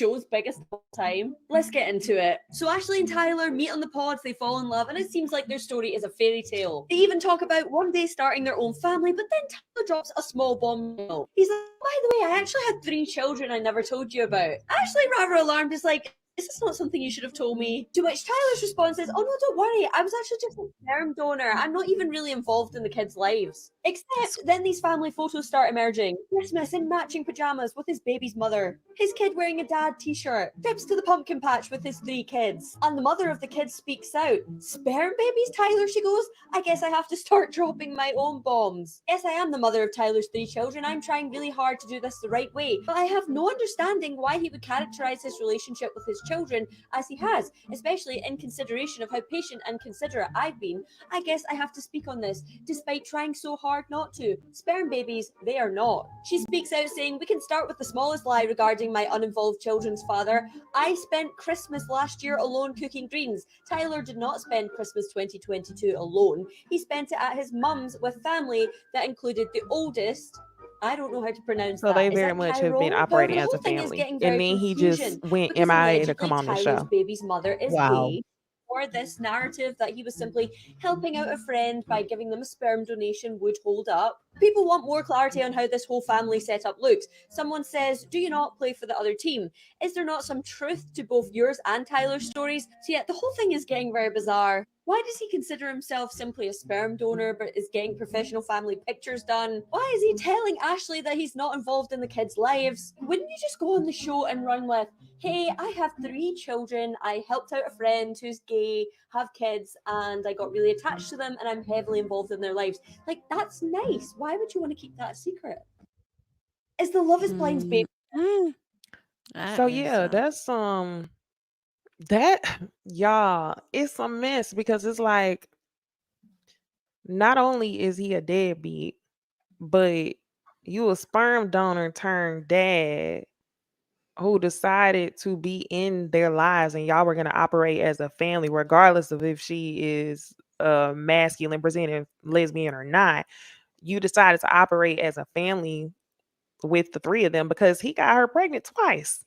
Show's biggest of all time. Let's get into it. So Ashley and Tyler meet on the pods, they fall in love, and it seems like their story is a fairy tale. They even talk about one day starting their own family, but then Tyler drops a small bombshell. He's like, by the way, I actually had 3 children I never told you about. Ashley, rather alarmed, is like, is this not something you should have told me? To which Tyler's response is, oh no, don't worry, I was actually just a sperm donor. I'm not even really involved in the kids' lives. Except then these family photos start emerging. Christmas in matching pajamas with his baby's mother. His kid wearing a dad t-shirt. Trips to the pumpkin patch with his 3 kids. And the mother of the kids speaks out. Sperm babies, Tyler, she goes. I guess I have to start dropping my own bombs. Yes, I am the mother of Tyler's 3 children. I'm trying really hard to do this the right way. But I have no understanding why he would characterize his relationship with his children as he has, especially in consideration of how patient and considerate I've been. I guess I have to speak on this, despite trying so hard not to. Sperm babies, they are not. She speaks out saying, we can start with the smallest lie regarding my uninvolved children's father. I spent Christmas last year alone cooking greens. Tyler did not spend Christmas 2022 alone. He spent it at his mum's with family that included the oldest. I don't know how to pronounce So that. they Is very that much have been Tyrone? However, operating the as whole a thing is family. getting And very then he just confusion went because MIA to come allegedly on the Tyler's show. baby's mother is Wow. gay. Or this narrative that he was simply helping out a friend by giving them a sperm donation would hold up. People want more clarity on how this whole family setup looks. Someone says, do you not play for the other team? Is there not some truth to both yours and Tyler's stories? So yeah, the whole thing is getting very bizarre. Why does he consider himself simply a sperm donor but is getting professional family pictures done? Why is he telling Ashley that he's not involved in the kids' lives? Wouldn't you just go on the show and run with, hey, I have 3 children, I helped out a friend who's gay, have kids, and I got really attached to them and I'm heavily involved in their lives? Like, that's nice. Why would you want to keep that a secret? Is the Love is Blind's Mm. baby? Mm. That So is. yeah, that's that y'all, it's a mess because it's like not only is he a deadbeat, but you a sperm donor turned dad who decided to be in their lives and y'all were going to operate as a family regardless of if she is masculine presenting lesbian or not. You decided to operate as a family with the 3 of them because he got her pregnant twice.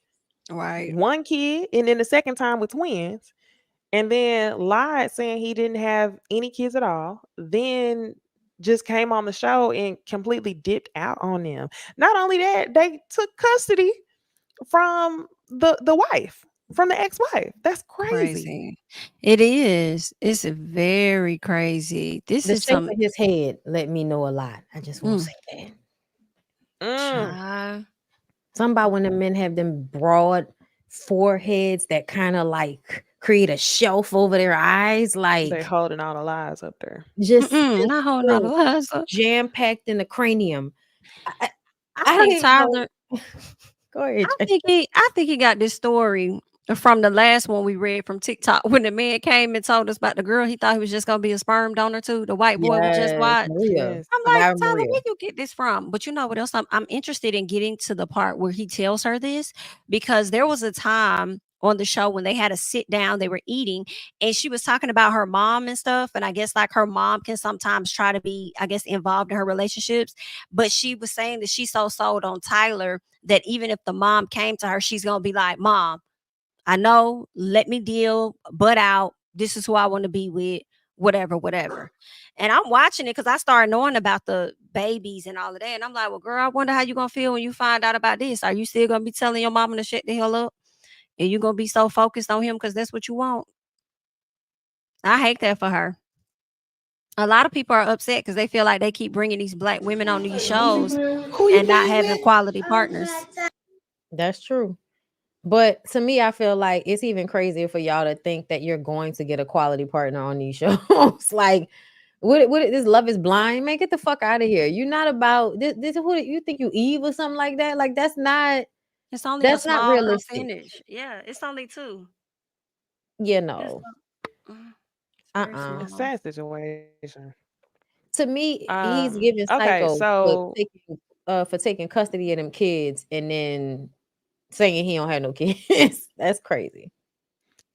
Right. 1 kid and then the second time with twins, and then lied saying he didn't have any kids at all, then just came on the show and completely dipped out on them. Not only that, they took custody from the wife, from the ex-wife. That's crazy. Crazy. It is. It's very crazy. This The is shape some of his head let me know a lot. I just won't mm, say that. Mm, child. Something about when the men have them broad foreheads that kind of like create a shelf over their eyes, they like holding all the lies up there. just Not holding all the lies up. jam packed in the cranium. I, I, I I don't think even know. Tyler. Go ahead. I think he got this story from the last one we read from TikTok when the man came and told us about the girl he thought he was just gonna be a sperm donor to, the white boy we just Yes, watched. Maria. Yes. I'm like, Survivor Tyler, Maria. where you get this from? But you know what else? I'm interested in getting to the part where he tells her this because there was a time on the show when they had a sit down, they were eating, and she was talking about her mom and stuff. And I guess like her mom can sometimes try to be, I guess, involved in her relationships. But she was saying that she's so sold on Tyler that even if the mom came to her, she's gonna be like, Mom, I know, let me deal, butt out. This is who I want to be with, whatever, whatever. And I'm watching it because I started knowing about the babies and all of that. And I'm like, well, girl, I wonder how you gonna feel when you find out about this. Are you still gonna be telling your mama to shut the hell up? And you gonna be so focused on him because that's what you want? I hate that for her. A lot of people are upset because they feel like they keep bringing these black women on these shows Who you and not playing having with? quality partners. That's true. But to me, I feel like it's even crazier for y'all to think that you're going to get a quality partner on these shows. Like, this Love is Blind? Man, get the fuck out of here. You're not about this. Who you think you Eve or something like that? Like, It's only a that's not small realistic. percentage. Yeah, it's only two. You It's, know. it's very Uh-uh. It's a small. sad situation. To me, he's giving Okay, psycho so for taking custody of them kids and then saying he don't have no kids. That's crazy.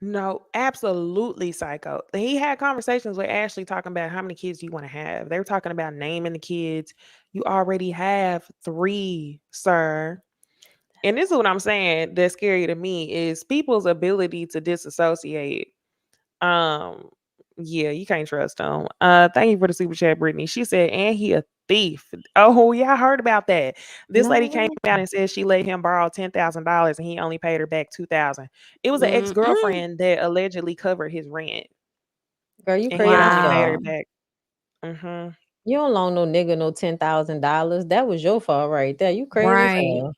no, absolutely psycho. He had conversations with Ashley talking about how many kids you want to have. They were talking about naming the kids. You already have three, sir. And this is what I'm saying that's scary to me is people's ability to disassociate. Um, yeah, you can't trust him. Thank you for the super chat, Brittany. She said, and he a thief. Oh, yeah, I heard about that. This lady came No, out and said she let him borrow $10,000 and he only paid her back 2,000. It was an ex Mm-mm. girlfriend that allegedly covered his rent, girl, you and he had crazy as only paid her Wow. hell. back. Mm-hmm. You don't loan no nigga no $10,000. That was your fault right there. You crazy as Right. hell.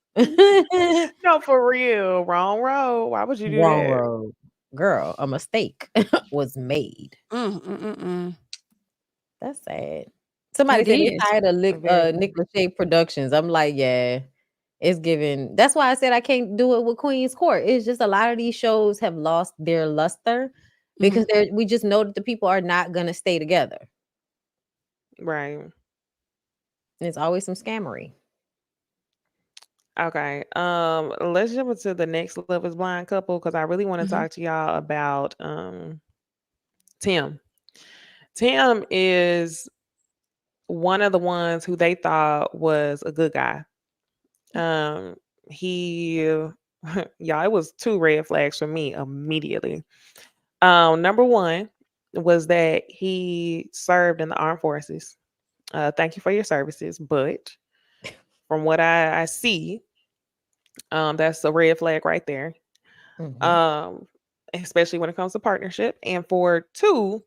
No, for real, wrong road. Why would you do Wrong that? road, girl. A mistake was made. Mm-mm-mm. That's sad. Somebody It said they is. tired of Very Nick sad. Lachey Productions. I'm like, yeah, it's giving. That's why I said I can't do it with Queen's Court. It's just a lot of these shows have lost their luster Mhm. because we just know that the people are not gonna stay together. Right. It's always some scammery. Okay. Let's jump into the next Love is Blind couple because I really want to Mhm. talk to y'all about Tim. Tim is one of the ones who they thought was a good guy. Um, he y'all, it was two red flags for me immediately. Number one was that he served in the armed forces. Thank you for your services, but from what I see, that's a red flag right there. Hmm. Um, especially when it comes to partnership. And for two,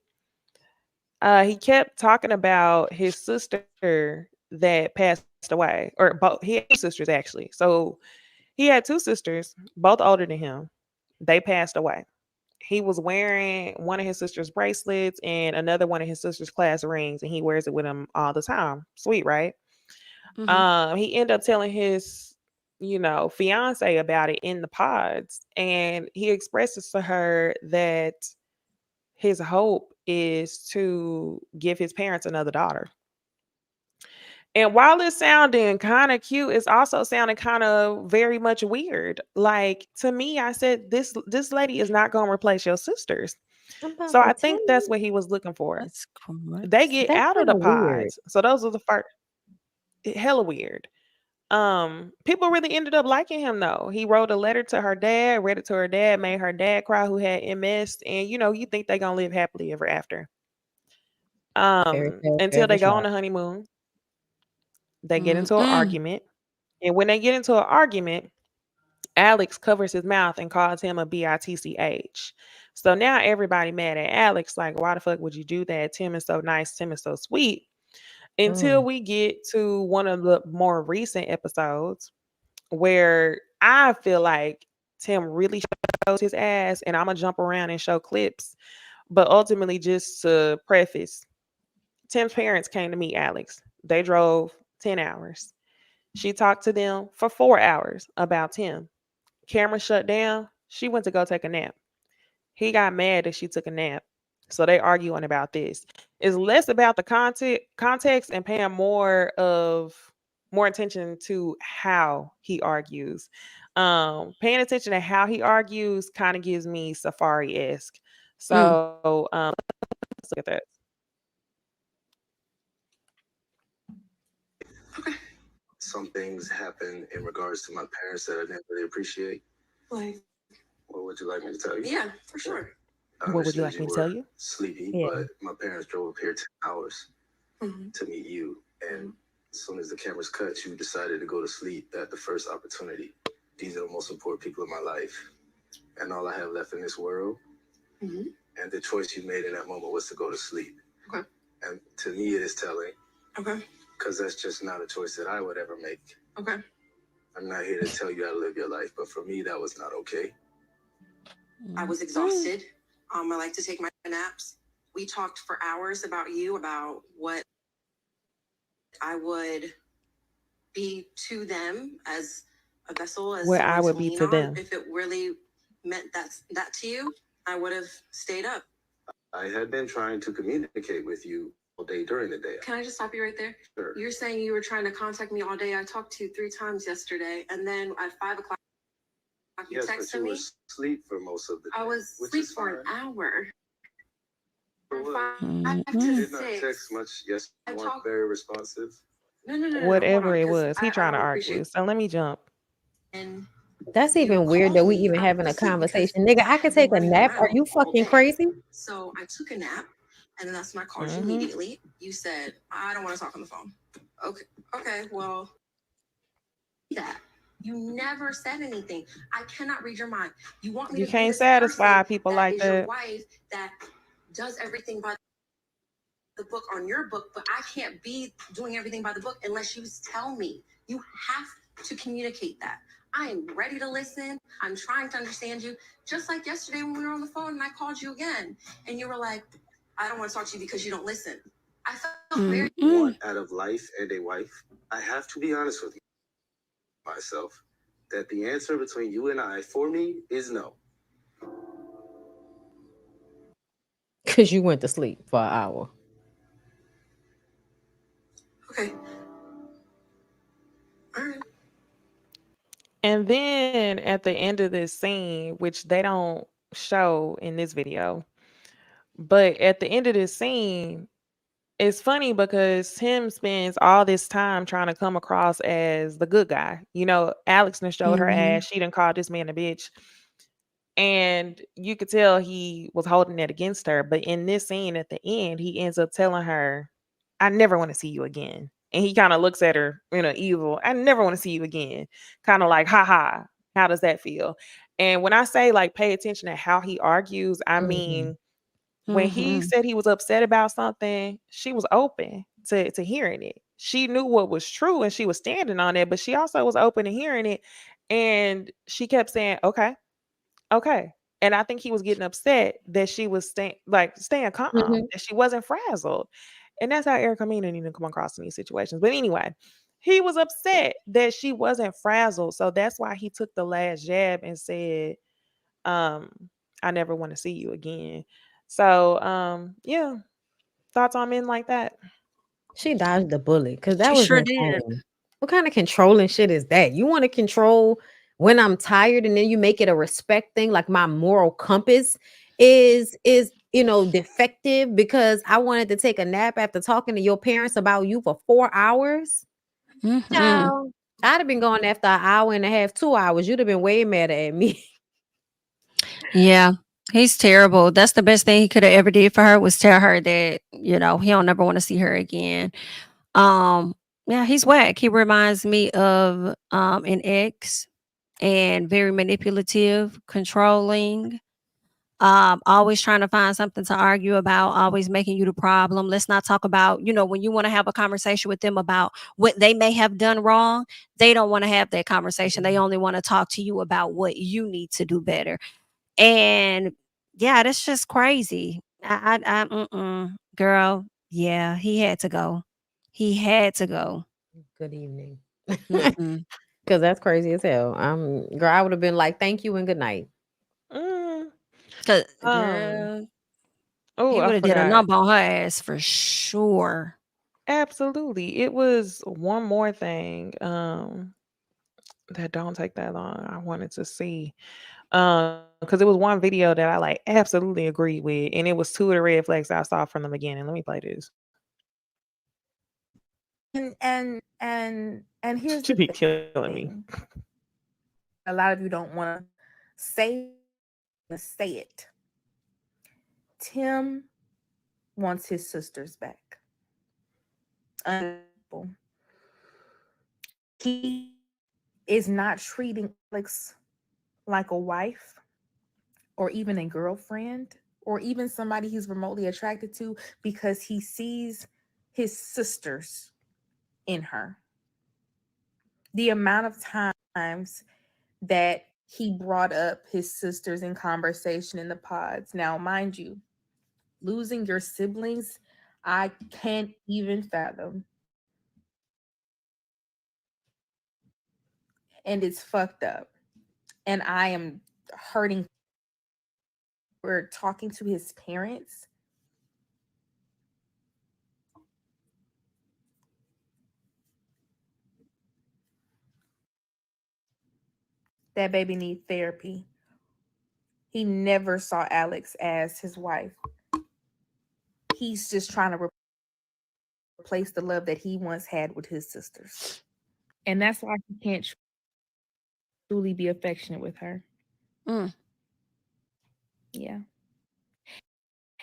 he kept talking about his sister that passed away, or both. He had two sisters actually. So he had two sisters, both older than him. They passed away. He was wearing one of his sister's bracelets and another one of his sister's class rings, and he wears it with him all the time. Sweet, right? Mhm. He ended up telling his, fiance about it in the pods, and he expresses to her that his hope is to give his parents another daughter. And while it's sounding kind of cute, it's also sounding kind of very much weird. Like to me, I said this lady is not going to replace your sisters. I'm So about to I tell think that's you. what he was looking for. That's They correct. get That's out of kind the of weird. pods. So those are the first hella weird. People really ended up liking him though. He wrote a letter to her dad, read it to her dad, made her dad cry who had MS, and you think they're gonna live happily ever after. Very fast, Until forever they go on shot. the honeymoon, they get into an Mm-mm. argument. And when they get into an argument, Alex covers his mouth and calls him a bitch. So now everybody mad at Alex, like, why the fuck would you do that? Tim is so nice, Tim is so sweet. Until Mm. we get to one of the more recent episodes where I feel like Tim really shows his ass, and I'm gonna jump around and show clips. But ultimately, just to preface, Tim's parents came to meet Alex. They drove 10 hours. She talked to them for 4 hours about Tim. Camera shut down. She went to go take a nap. He got mad that she took a nap. So they arguing about this. It's less about the context and paying more attention to how he argues. Paying attention to how he argues kind of gives me Safari-esque. Mm. So let's look at that. Some things happen in regards to my parents that I didn't really appreciate. Like, what would you like me to tell you? Yeah, for sure. What would you Understood like you me to tell were you? sleepy, Yeah. but my parents drove up here 10 hours to meet you. And as soon as the cameras cut, you decided to go to sleep at the first opportunity. These are the most important people in my life. And all I have left in this world. And the choice you made in that moment was to go to sleep. Okay. And to me, it is telling. Okay. Because that's just not a choice that I would ever make. Okay. I'm not here to tell you how to live your life, but for me, that was not okay. I was exhausted. I like to take my naps. We talked for hours about you, about what I would be to them as a vessel, as Where I someone to would be lean to on. them. If it really meant that to you, I would have stayed up. I had been trying to communicate with you day during the day. Can I just stop you right there? Sure. You're saying you were trying to contact me all day. I talked to you 3 times yesterday, and then at 5 o'clock you Yes, but texted you were me. asleep for most of the day. I was which asleep is for an fine. hour. From For what? 5 You to did not 6. text much. Yes, I you weren't talked. very responsive. No. Hold Whatever on, it because was, he I trying to don't appreciate argue. So let me jump. and That's you even weird called that we me even and I having went a to sleep because conversation. Nigga, I could I've been take a running nap. Are around you all fucking day. crazy? So I took a nap, and then that's when I called you Mm-hmm. immediately. You said, I don't want to talk on the phone. Okay, well, that. You never said anything. I cannot read your mind. You want me You to be can't this person satisfy people that like is your that. wife that does everything by the book on your book, but I can't be doing everything by the book unless you tell me. You have to communicate that. I am ready to listen. I'm trying to understand you. Just like yesterday when we were on the phone and I called you again and you were like, I don't want to talk to you because you don't listen. I felt very Want out of life and a wife. I have to be honest with myself that the answer between you and I, for me, is no. Because you went to sleep for an hour. okay. All right. And then at the end of this scene, which they don't show in this video, but at the end of this scene, it's funny because Tim spends all this time trying to come across as the good guy. You know, Alex done showed her Mhm. ass. She done called this man a bitch. And you could tell he was holding that against her. But in this scene at the end, he ends up telling her, I never want to see you again. And he kind of looks at her, evil. I never want to see you again. Kind of like, haha, how does that feel? And when I say like pay attention to how he argues, I Mhm. mean when he Mhm. said he was upset about something, she was open to hearing it. She knew what was true and she was standing on it, but she also was open to hearing it. And she kept saying, okay, okay. And I think he was getting upset that she was staying calm, Mhm. that she wasn't frazzled. And that's how Erica Mena need to come across in these situations. But anyway, he was upset that she wasn't frazzled. So that's why he took the last jab and said, um, I never want to see you again. So yeah, thoughts on men like that? She dodged the bullet because that She was sure did. insane. What kind of controlling shit is that? You want to control when I'm tired and then you make it a respect thing, like my moral compass is defective because I wanted to take a nap after talking to your parents about you for 4 hours. Mhm. Child, I'd have been gone after an hour and a half, 2 hours. You'd have been way madder at me. Yeah. He's terrible. That's the best thing he could have ever did for her was tell her that, he don't never want to see her again. Um, yeah, he's whack. He reminds me of an ex and very manipulative, controlling, always trying to find something to argue about, always making you the problem. Let's not talk about, when you want to have a conversation with them about what they may have done wrong, they don't want to have that conversation. They only want to talk to you about what you need to do better. And yeah, that's just crazy. Girl, yeah, he had to go. He had to go. Good evening. Mm-mm. Because that's crazy as hell. Girl, I would have been like, thank you and good night. Mm, 'Cause, um, girl, oh, he I would have did a forgot. number on her ass for sure. Absolutely. It was one more thing. That don't take that long. I wanted to see. Because it was one video that I like absolutely agreed with, and it was two of the red flags I saw from the beginning. Let me play this. And here's She the be killing me. thing. A lot of you don't want to say it. Tim wants his sisters back. He is not treating Alex like a wife or even a girlfriend or even somebody he's remotely attracted to because he sees his sisters in her. The amount of times that he brought up his sisters in conversation in the pods. Now, mind you, losing your siblings, I can't even fathom. And it's fucked up. And I am hurting. We're talking to his parents. That baby need therapy. He never saw Alex as his wife. He's just trying to replace the love that he once had with his sisters. And that's why he can't truly be affectionate with her. Mm. Yeah.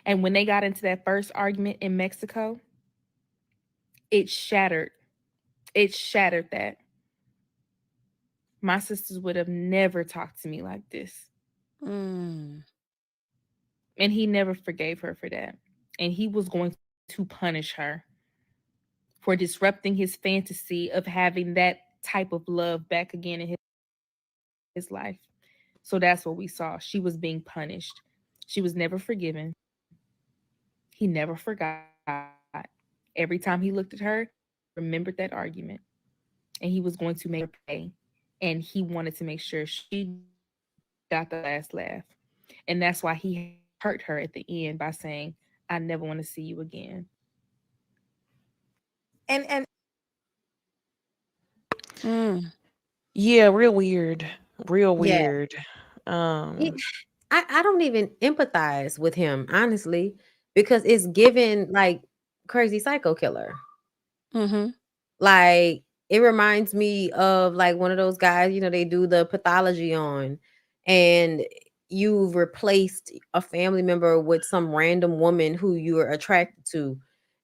And when they got into that first argument in Mexico, it shattered. It shattered that. My sisters would have never talked to me like this. Mm. And he never forgave her for that. And he was going to punish her for disrupting his fantasy of having that type of love back again in his life. So that's what we saw. She was being punished. She was never forgiven. He never forgot. Every time he looked at her, remembered that argument. And he was going to make her pay. And he wanted to make sure she got the last laugh. And that's why he hurt her at the end by saying, I never want to see you again. And Mm. Yeah, real weird. Real Yeah. weird. He- Um, I don't even empathize with him, honestly, because it's given like crazy psycho killer. Mm-hmm. Like it reminds me of like one of those guys, they do the pathology on, and you've replaced a family member with some random woman who you're attracted to.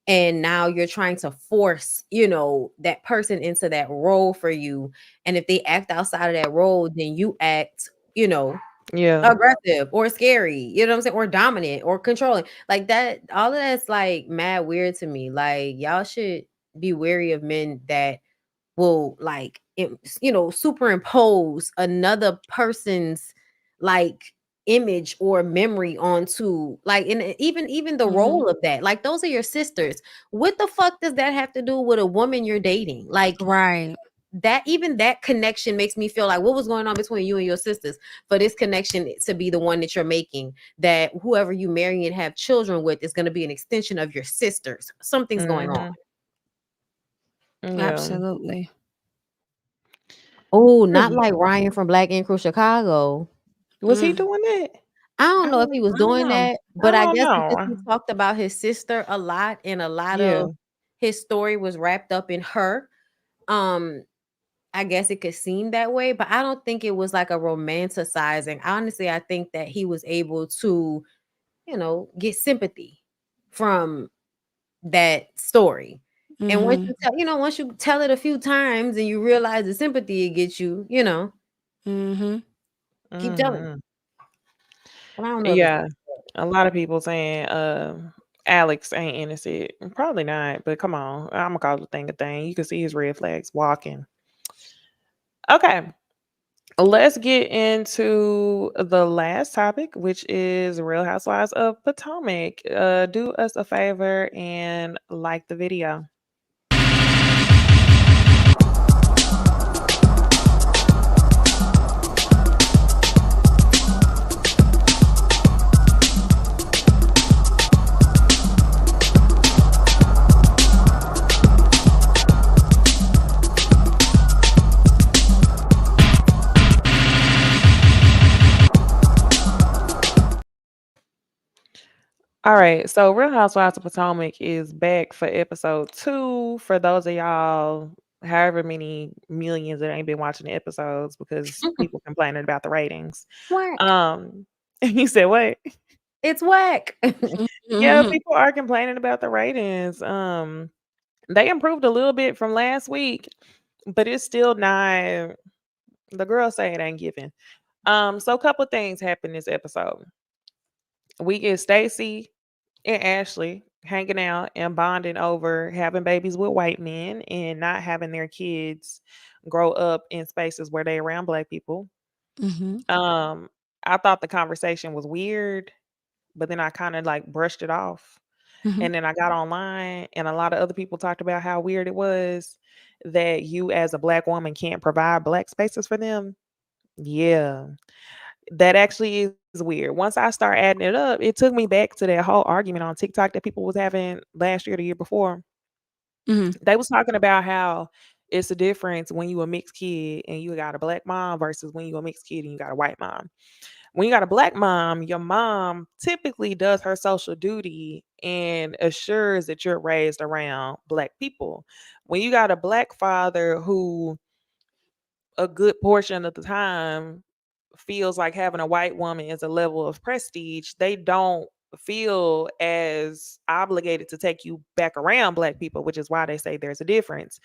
And now you're trying to force, that person into that role for you. And if they act outside of that role, then you act, yeah. aggressive or scary, you know what I'm saying? Or dominant or controlling. Like that, all of that's like mad weird to me. Like y'all should be wary of men that will like superimpose another person's like image or memory onto like and even the Mm-hmm. role of that. Like those are your sisters. What the fuck does that have to do with a woman you're dating? Like Right. that, even that connection makes me feel like what was going on between you and your sisters for this connection to be the one that you're making, that whoever you marry and have children with is going to be an extension of your sisters. Something's going on. Hmm. Yeah. Absolutely. Oh, not Really. like Ryan from Black Ink Crew Chicago. Was he Mm. doing that? I don't know if he was I don't doing know. that, I but I don't guess because know. he talked about his sister a lot and a lot Yeah. of his story was wrapped up in her. um I guess it could seem that way, but I don't think it was like a romanticizing. Honestly, I think that he was able to, get sympathy from that story. And Mm-hmm. once you tell it a few times and you realize the sympathy it gets you, Mm-hmm. keep telling. Hmm. But I don't know if it's Yeah. A lot of people saying Alex ain't innocent. Probably not, but come on. I'm gonna call the thing a thing. You can see his red flags walking. Okay. Let's get into the last topic, which is Real Housewives of Potomac. Do us a favor and like the video. All right, so Real Housewives of Potomac is back for episode 2. For those of y'all, however many millions that ain't been watching the episodes because people complaining about the ratings. whack. Um, you said what? It's whack. Yeah, Mm-hmm. people are complaining about the ratings. They improved a little bit from last week, but it's still not. The girls say it ain't giving. So a couple things happened this episode. We get Stacy and Ashley hanging out and bonding over having babies with white men and not having their kids grow up in spaces where they around black people. Mm-hmm. Um, I thought the conversation was weird, but then I kind of like brushed it off. Mm-hmm. And then I got online and a lot of other people talked about how weird it was that you as a black woman can't provide black spaces for them. Yeah. That actually is weird. Once I start adding it up, it took me back to that whole argument on TikTok that people was having last year, the year before. Mm-hmm. They was talking about how it's a difference when you a mixed kid and you got a black mom versus when you a mixed kid and you got a white mom. When you got a black mom, your mom typically does her social duty and assures that you're raised around black people. When you got a black father who a good portion of the time feels like having a white woman is a level of prestige, they don't feel as obligated to take you back around black people, which is why they say there's a difference.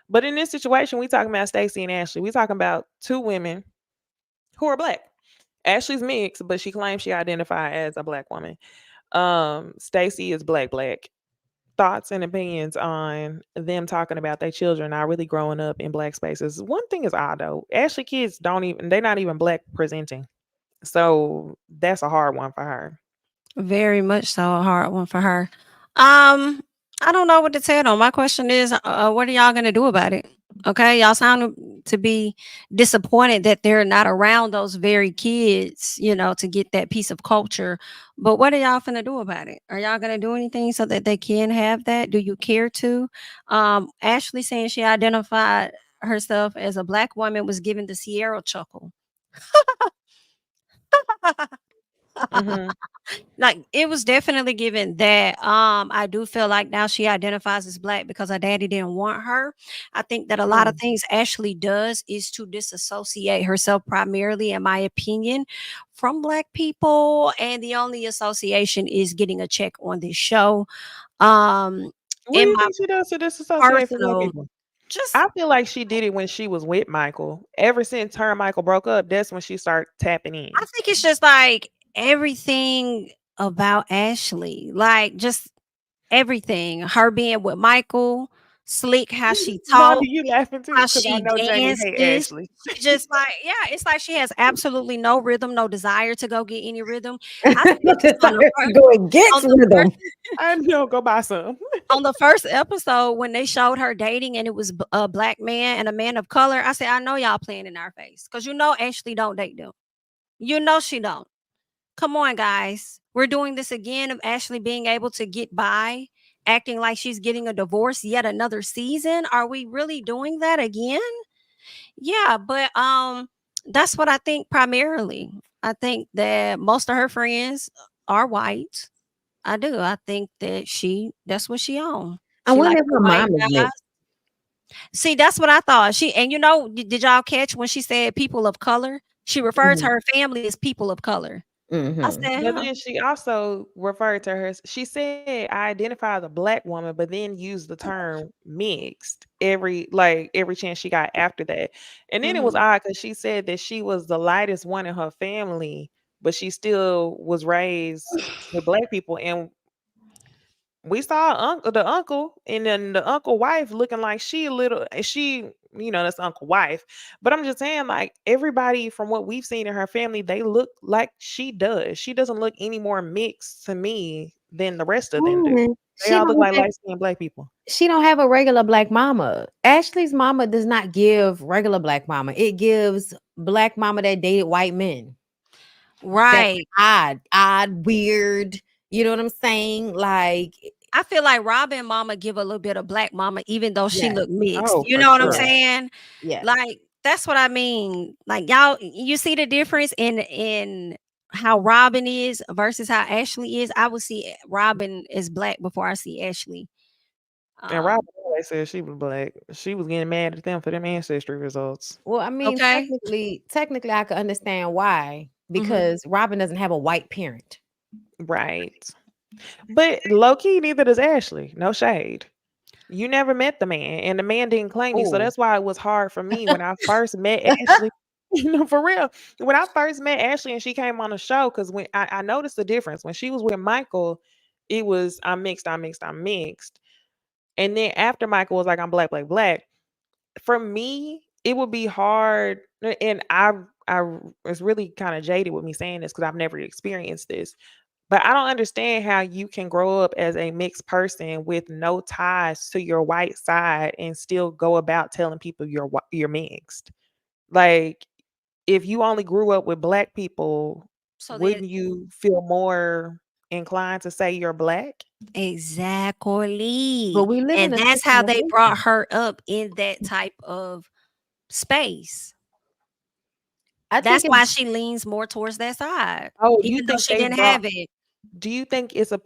But in this situation, we talking about Stacey and Ashley. We talking about two women who are black. Ashley's mixed, but she claims she identifies as a black woman. Stacey is black. Thoughts and opinions on them talking about their children not really growing up in black spaces. One thing is odd though. Ashley kids don't even they're not even black presenting. So that's a hard one for her. Very much so a hard one for her. Um, I don't know what to tell them. My question is, what are y'all gonna do about it? Okay, y'all sound to be disappointed that they're not around those very kids, to get that piece of culture. But what are y'all gonna do about it? Are y'all gonna do anything so that they can have that? Do you care to? Ashley saying she identified herself as a black woman was given the Sierra chuckle. Hmm. Like, it was definitely given that. I do feel like now she identifies as black because her daddy didn't want her. I think that a lot of Mm. things Ashley does is to disassociate herself, primarily in my opinion, from black people, and the only association is getting a check on this show. um What do in you my think she does to disassociate from black personal, people? just I feel like she did it when she was with Michael. Ever since her and Michael broke up, that's when she started tapping I in. think it's just like everything about Ashley, like just everything. Her being with Michael, slick, how she Vonda, talks, you laughing too? how Because I she know Jamie hate dances. Ashley. She just like, yeah, it's like she has absolutely no rhythm, no desire to go get any rhythm. I No said this desire to go on against the first rhythm. I know, go buy some. on the first episode when they showed her dating and it was a black man and a man of color. I said, I know y'all playing in our face because Ashley don't date them. She don't. Come on, guys. We're doing this again of Ashley being able to get by, acting like she's getting a divorce yet another season. Are we really doing that again? Yeah, but that's what I think primarily. I think that most of her friends are white. I do. I think that that's what she on. I She wonder likes if the her white mom is guys. mixed. See, that's what I thought. And did y'all catch when she said people of color? She referred to Mhm, her family as people of color. I mhm. said, But huh. then she also referred to her. She said, "I identify as a black woman," but then used the term "mixed" every chance she got after that. And then it was Mhm. odd because she said that she was the lightest one in her family, but she still was raised with black people. And we saw the uncle and then the uncle wife looking like she a little that's uncle wife, but I'm just saying like everybody from what we've seen in her family, they look like she doesn't look any more mixed to me than the rest of them do. Mm, They she all look don't like have light-skinned black people. she don't have a regular black mama. Ashley's mama does not give regular black mama. It gives black mama that dated white men. That's Right. odd, weird. You know what I'm saying? Like, I feel like Robin mama give a little bit of black mama, even though she yes, look mixed. Oh, You for know what I'm yes, sure. saying? yes. Like, that's what I mean. Like, y'all, you see the difference in how Robin is versus how Ashley is. I would see Robin as black before I see Ashley. And Robin Um, always said she was black. She was getting mad at them for them ancestry results. Well, I mean, okay. technically, I could understand why Hmm. because Robin doesn't have a white parent. Right. But low key, neither does Ashley. No shade. You never met the man, and the man didn't claim you, so Oh, that's why it was hard for me when I first met Ashley. For real. When I first met Ashley and she came on the show, because when I noticed the difference when she was with Michael, it was I'm mixed. And then after Michael was like, I'm black. For me, it would be hard, and I was really kind of jaded with me saying this because I've never experienced this. But I don't understand how you can grow up as a mixed person with no ties to your white side and still go about telling people you're mixed. Like if you only grew up with black people, So then, wouldn't you feel more? inclined to say you're black. But Exactly. we live in And a that's how they brought situation. her up in that type of space. I think That's it's why she leans more towards that side, Oh, you even though think she they didn't brought? have it. Do you think it's a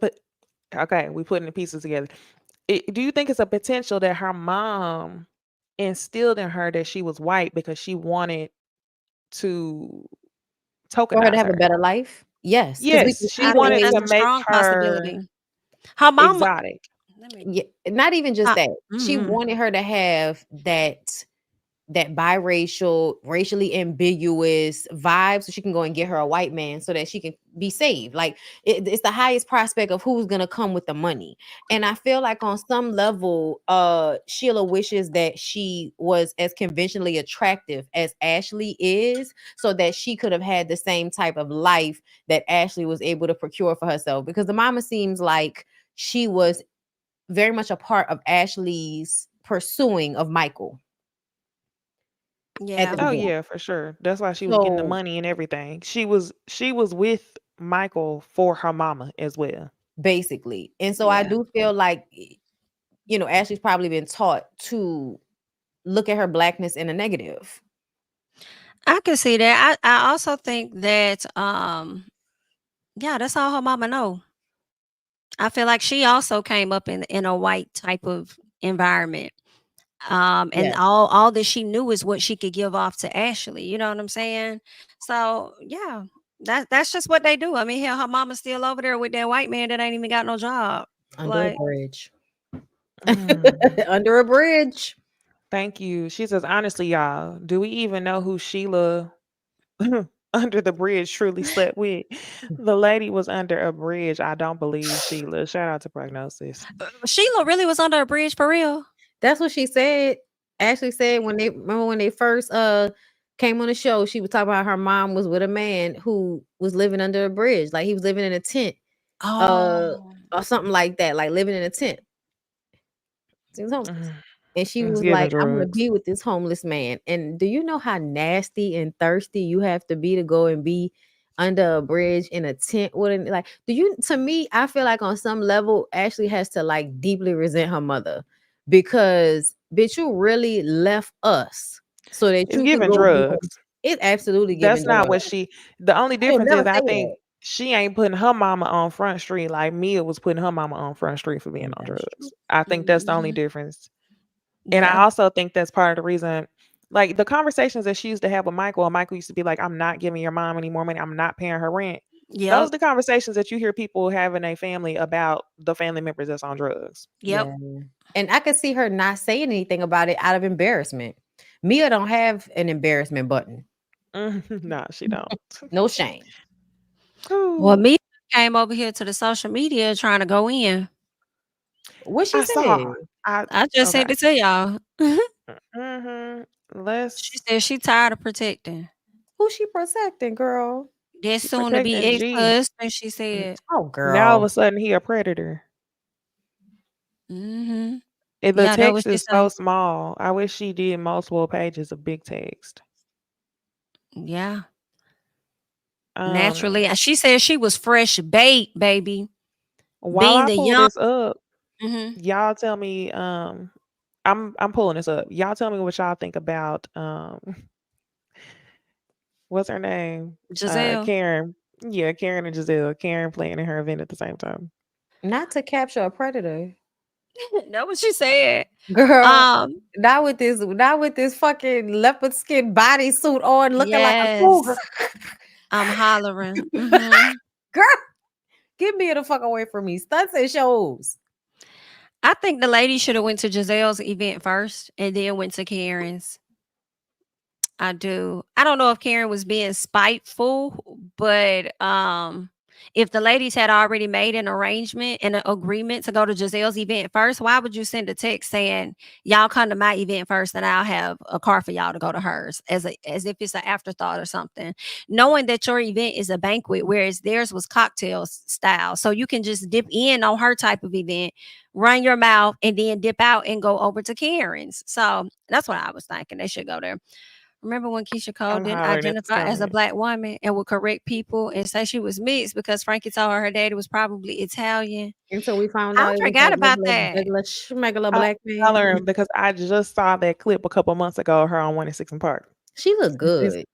okay? We putting the pieces together. Do you think it's a potential that her mom instilled in her that she was white because she wanted to for her to tokenize have a her? better life. Yes, because we Yes, can she I easily think wanted that's to a make strong her possibility. Her mama, exotic. let me. yeah, not even just that. She Mhm. wanted her to have that biracial, racially ambiguous vibe so she can go and get her a white man so that she can be saved. Like it's the highest prospect of who's gonna come with the money. And I feel like on some level, Sheila wishes that she was as conventionally attractive as Ashley is, so that she could have had the same type of life that Ashley was able to procure for herself. Because the mama seems like she was very much a part of Ashley's pursuing of Michael at the Yeah. Oh beginning. yeah, for sure. That's why she was getting the So money and everything. She was with Michael for her mama as well. basically, and so I Yeah. do feel like Ashley's probably been taught to look at her blackness in a negative. I can see that. I also think that yeah, that's all her mama know. I feel like she also came up in a white type of environment. And Yes, all that she knew is what she could give off to Ashley. You know what I'm saying? So yeah, that's just what they do. I mean, hell, her mama's still over there with that white man that ain't even got no job. under a Like, bridge. Mm. Under a bridge. Thank you. She says, honestly, y'all, do we even know who Sheila under the bridge truly slept with? The lady was under a bridge. I don't believe Sheila. Shout out to Prognosis. Sheila really was under a bridge for real. That's what she said. Ashley said when they first came on the show, she was talking about her mom was with a man who was living under a bridge, like he was living in a tent, uh, Oh, or something like that, like living in a tent. Seems homeless. Mm. And she It's was giving like, I'm gonna drugs. be with this homeless man. And do you know how nasty and thirsty you have to be to go and be under a bridge in a tent? Wouldn't like do you to me, I feel like on some level, Ashley has to like deeply resent her mother because bitch, you really left us so that It's you could giving go be home. drugs. It's absolutely giving That's not drugs. what the only I would difference never is say I that. think she ain't putting her mama on Front Street like Mia was putting her mama on Front Street for being on That's true. drugs. I think that's the only mhm. difference. And I Yeah. also think that's part of the reason, like the conversations that she used to have with Michael, and Michael used to be like, I'm not giving your mom any more money. I'm not paying her rent. Those Yep. are the conversations that you hear people having a family about the family members that's on drugs. Yep. Yeah. And I could see her not saying anything about it out of embarrassment. Mia don't have an embarrassment button. Nah, she don't. No shame. Well, Ooh, me came over here to the social media trying to go in. What she I said? saw. I I just okay. sent it to y'all. Mm-hmm. She Let's said she tired of protecting. Who she protecting, girl? That she soon to be protecting G. ex-husband, she said. Oh, Now all of girl. a sudden he a predator. Mhm. And the Yeah, that was text is just so small. I wish she did multiple pages of big text. yeah. Um, Naturally, she said she was fresh bait, baby. while Being I the pull young this up, mhm. y'all tell me. I'm pulling this up. Y'all tell me what y'all think about what's her name? Giselle. Karen. Yeah, Karen and Giselle. Karen playing in her event at the same time. Not to capture a predator. That what she said. Girl, Um, not with this fucking leopard skin bodysuit on looking like a cougar. yes. I'm hollering. Mhm. Girl, get me the fuck away from me. Stunts and shows. I think the lady should have went to Giselle's event first and then went to Karen's. I do. I don't know if Karen was being spiteful, but if the ladies had already made an arrangement and an agreement to go to Giselle's event first, why would you send a text saying y'all come to my event first and I'll have a car for y'all to go to hers as if it's an afterthought or something, knowing that your event is a banquet, whereas theirs was cocktail style. So you can just dip in on her type of event, run your mouth, and then dip out and go over to Karen's. So that's what I was thinking. They should go there. Remember when Keisha Cole I'm didn't hollering at this identify as a comment. black woman and would correct people and say she was mixed because Frankie told her daddy was probably Italian? Until we found I out it was forgot that about regular, that. regular schmegular I'm black man. hollering because I just saw that clip a couple months ago of her on 1 and 6 and Park. She looked This- good.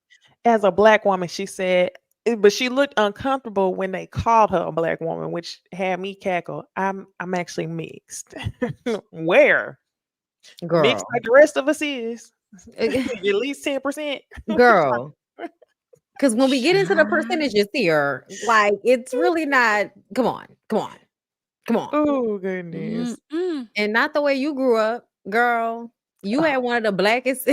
As a black woman, she said, but she looked uncomfortable when they called her a black woman, which had me cackle. I'm actually mixed. Where? Mixed Girl. like the rest of us is. At least 10%. Girl. Because when we get into the Child. percentages here, like it's really not. Come on, come on, come on. Oh goodness. Mm-mm. And not the way you grew up, girl. You had one of the blackest,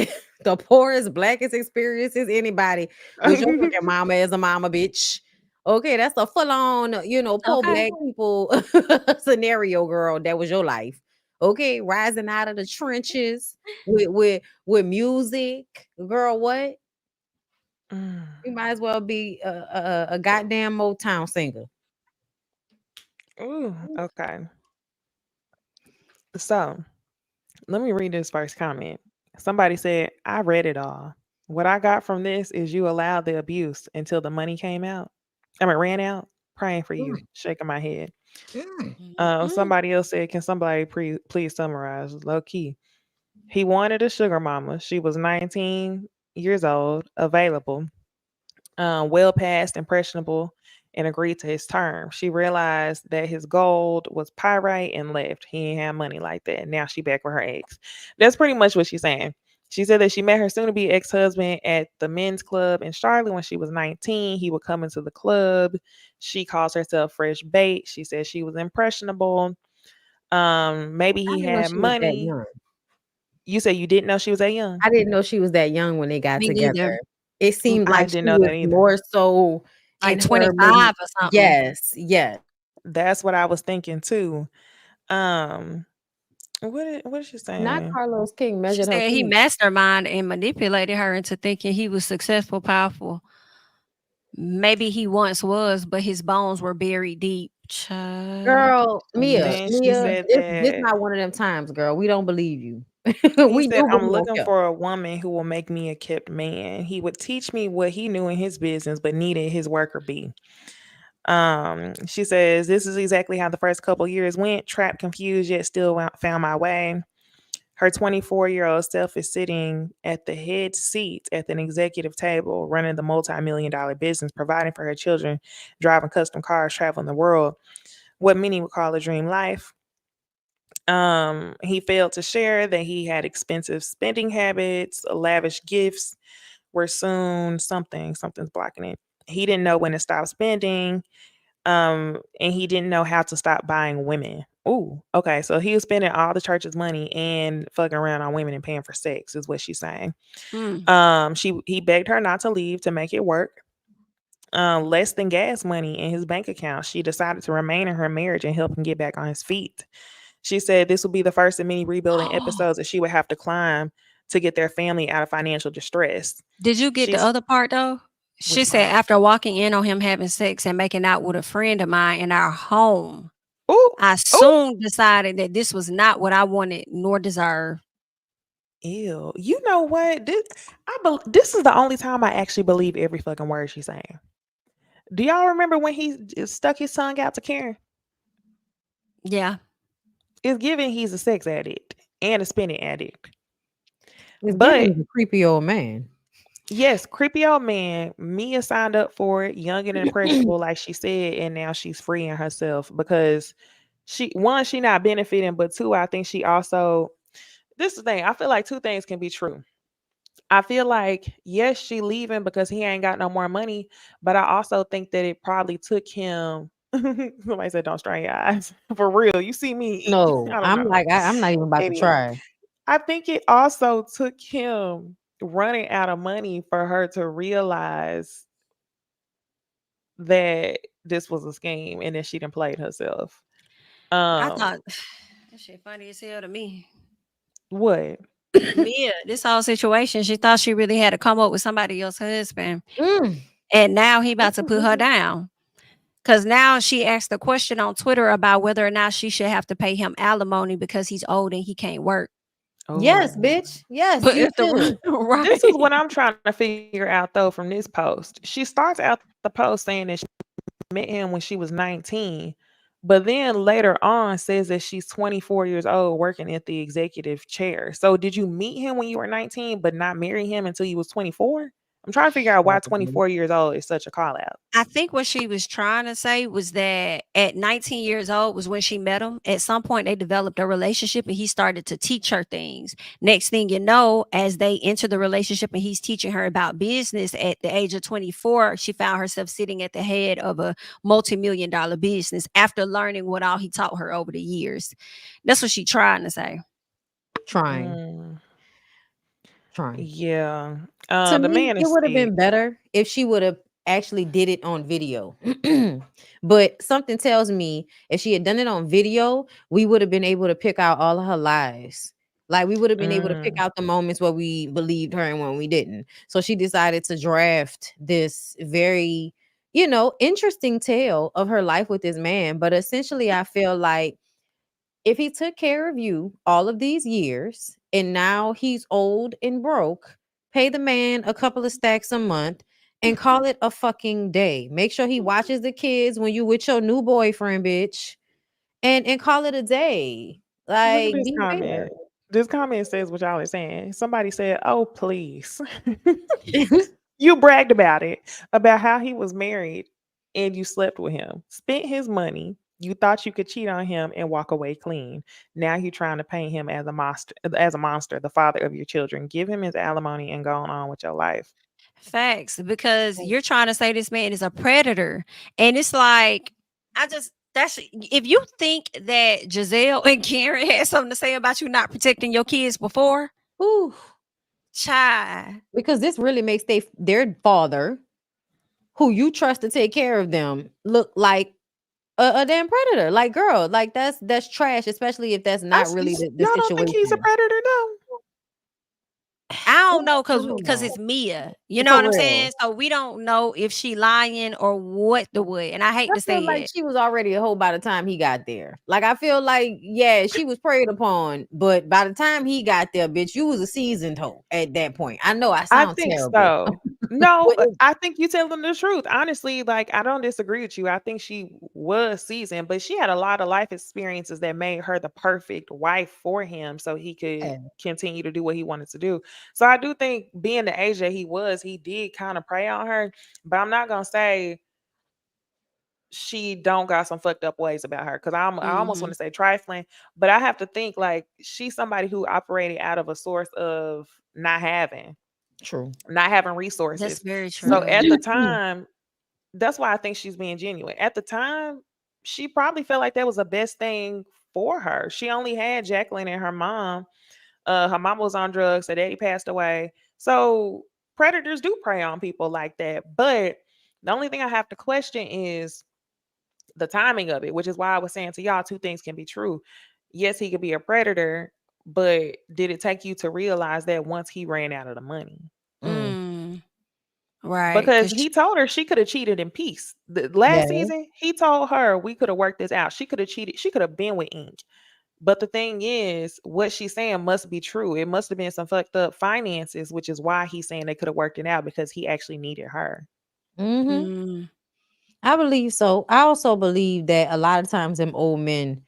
the poorest, blackest experiences anybody with your fucking mama as a mama, bitch. Okay, that's a full on, poor Okay. black people scenario, girl. That was your life. Okay, rising out of the trenches with music, girl. What? Mm. You might as well be a goddamn Motown singer. Ooh, okay. So let me read this first comment. Somebody said, I read it all. What I got from this is you allowed the abuse until the money came out. I mean, ran out. Praying for you, shaking my head. Mm. Mm-mm. Somebody else said, can somebody please summarize? Low key. He wanted a sugar mama. She was 19 years old, available, well past impressionable, and agreed to his terms. She realized that his gold was pyrite and left. He ain't have money like that. Now she back with her ex. That's pretty much what she's saying. She said that she met her soon-to-be ex-husband at the men's club in Charlotte when she was 19. He would come into the club. She calls herself fresh bait. She said she was impressionable. Maybe I he didn't know had she was that money. young. You said you didn't know she was that young? I didn't know she was that young when they got Me together. neither. It seemed I like she didn't know was that either. more so Like in her maybe. 25 or something. Yes. That's what I was thinking too. Um, what is she Not saying? Carlos King She measured her said he feet. masterminded and manipulated her into thinking he was successful, powerful. Maybe he once was, but his bones were buried deep. Child. Girl, Mia, Then she Mia, said this that not one of them times, girl. We don't believe you. he We said, do, but I'm we don't looking care. for a woman who will make me a kept man. He would teach me what he knew in his business, but needed his worker bee. She says, this is exactly how the first couple years went. Trapped, confused, yet still found my way. Her 24-year-old self is sitting at the head seat at an executive table, running the multi-million dollar business, providing for her children, driving custom cars, traveling the world, what many would call a dream life. He failed to share that he had expensive spending habits, lavish gifts were soon something's blocking it. He didn't know when to stop spending, and he didn't know how to stop buying women. Ooh, okay. So he was spending all the church's money and fucking around on women and paying for sex, is what she's saying. Mm. He begged her not to leave to make it work. Less than gas money in his bank account. She decided to remain in her marriage and help him get back on his feet. She said this will be the first of many rebuilding episodes that she would have to climb to get their family out of financial distress. Did you get the She's other part though? She which said part? after walking in on him having sex and making out with a friend of mine in our home, Ooh, I ooh, soon decided that this was not what I wanted nor deserved. ew. You know what? This is the only time I actually believe every fucking word she's saying. Do y'all remember when he stuck his tongue out to Karen? Yeah. It's given he's a sex addict and a spending addict. It's giving But he's a creepy old man. yes, creepy old man. Mia signed up for it, young and impressionable, like she said, and now she's freeing herself because she not benefiting, but two, I think she also this is the thing. I feel like two things can be true. I feel like yes, she leaving because he ain't got no more money, but I also think that it probably took him. Somebody said, "Don't strain your eyes." For real, you see me. No, I don't I'm know. like, I'm not even about to Anyway, try. I think it also took him running out of money for her to realize that this was a scheme and then she done played herself. I Um, thought that shit funny as hell to me. what? Mia, this whole situation, she thought she really had to come up with somebody else's husband. Mm. And now he about to put her down. Cause now she asked a question on Twitter about whether or not she should have to pay him alimony because he's old and he can't work. Yes, Oh. bitch. Yes, But you if the should. This is right. what I'm trying to figure out though from this post. She starts out the post saying that she met him when she was 19, but then later on says that she's 24 years old working at the executive chair. So did you meet him when you were 19 but not marry him until you was 24? I'm trying to figure out why Probably. 24 years old is such a call out. I think what she was trying to say was that at 19 years old was when she met him. At some point, they developed a relationship and he started to teach her things. Next thing you know, as they enter the relationship and he's teaching her about business at the age of 24, she found herself sitting at the head of a multi-million dollar business after learning what all he taught her over the years. That's what she trying to say. Trying. Mm, Trying. yeah. To The me, man it is would have sick. been better if she would have actually did it on video. But something tells me if she had done it on video, we would have been able to pick out all of her lies. Like we would have been able to pick Mm. out the moments where we believed her and when we didn't. So she decided to draft this very, interesting tale of her life with this man. But essentially, I feel like if he took care of you all of these years and now he's old and broke, pay the man a couple of stacks a month and call it a fucking day. Make sure he watches the kids when you with your new boyfriend, bitch, and call it a day. Look at Like this be comment. fair. This comment says what y'all are saying. Somebody said, "Oh, please." You bragged about it, about how he was married and you slept with him, spent his money. You thought you could cheat on him and walk away clean. Now you're trying to paint him as a monster, the father of your children. Give him his alimony and go on with your life. Facts, because you're trying to say this man is a predator. And it's like, that's if you think that Giselle and Karen had something to say about you not protecting your kids before, Ooh, child. because this really makes their father, who you trust to take care of them, look like a damn predator. Like, girl, like that's trash, especially if that's not really the Y'all don't think he's a situation. predator though? I don't know I because don't because know. it's Mia. You know For what I'm real. saying? So we don't know if she lying or what the what. And I hate I to feel say like it. she was already a hoe by the time he got there. Like I feel like, yeah, she was preyed upon, but by the time he got there, bitch, you was a seasoned hoe at that point. I know I I sound think terrible. so. No, But I think you telling the truth. Honestly, like I don't disagree with you. I think she was seasoned, but she had a lot of life experiences that made her the perfect wife for him so he could yeah, continue to do what he wanted to do. So I do think being the age that he was, he did kind of prey on her, but I'm not going to say she don't got some fucked up ways about her because I almost want Hmm. to say trifling, but I have to think like she's somebody who operated out of a source of true. not having That's resources. very So true. at the time, that's why I think she's being genuine. At the time, she probably felt like that was the best thing for her. She only had Jacqueline and her mom. Her mom was on drugs, her daddy passed away. So predators do prey on people like that. But the only thing I have to question is the timing of it, which is why I was saying to y'all, two things can be true. Yes, he could be a predator, but did it take you to realize that once he ran out of the money? Mm. Mm, right. Because he told her she could have cheated in peace. The last Yeah. season, he told her we could have worked this out. She could have cheated. She could have been with Ink. But the thing is, what she's saying must be true. It must have been some fucked up finances, which is why he's saying they could have worked it out because he actually needed her. Hmm. Mm, I believe so. I also believe that a lot of times them old men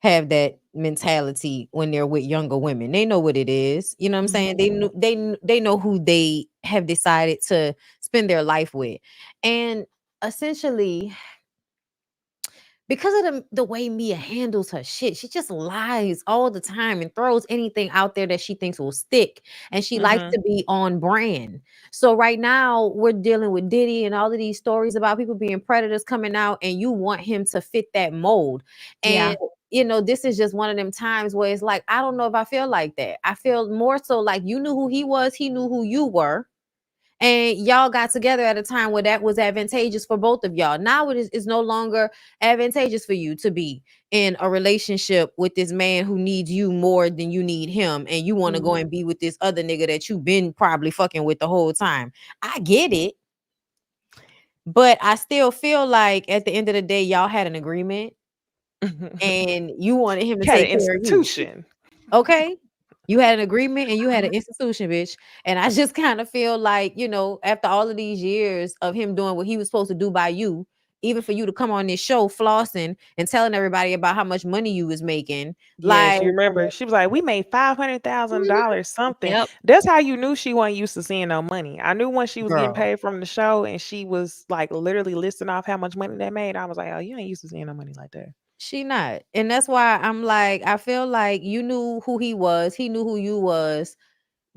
have that mentality when they're with younger women. They know what it is. You know what I'm saying? mhm. They know who they have decided to spend their life with. And essentially, because of the way Mia handles her shit, she just lies all the time and throws anything out there that she thinks will stick. And she likes Mm-hmm. to be on brand. So right now we're dealing with Diddy and all of these stories about people being predators coming out, and you want him to fit that mold. And Yeah. this is just one of them times where it's like, I don't know if I feel like that. I feel more so like you knew who he was, he knew who you were, and y'all got together at a time where that was advantageous for both of y'all. Now it's no longer advantageous for you to be in a relationship with this man who needs you more than you need him, and you want to go Mhm. and be with this other nigga that you've been probably fucking with the whole time. I get it, but I still feel like at the end of the day, y'all had an agreement and you wanted him to Had an take care of you. institution. Okay. You had an agreement and you had an institution, bitch. And I just kind of feel like, after all of these years of him doing what he was supposed to do by you, even for you to come on this show flossing and telling everybody about how much money you was making, Yes, like, you remember she was like, "We made $500,000 something." Yep. That's how you knew she wasn't used to seeing no money. I knew when she was getting girl, paid from the show and she was like literally listing off how much money they made. I was like, "Oh, you ain't used to seeing no money like that." she not. And that's why I'm like, I feel like you knew who he was, he knew who you was.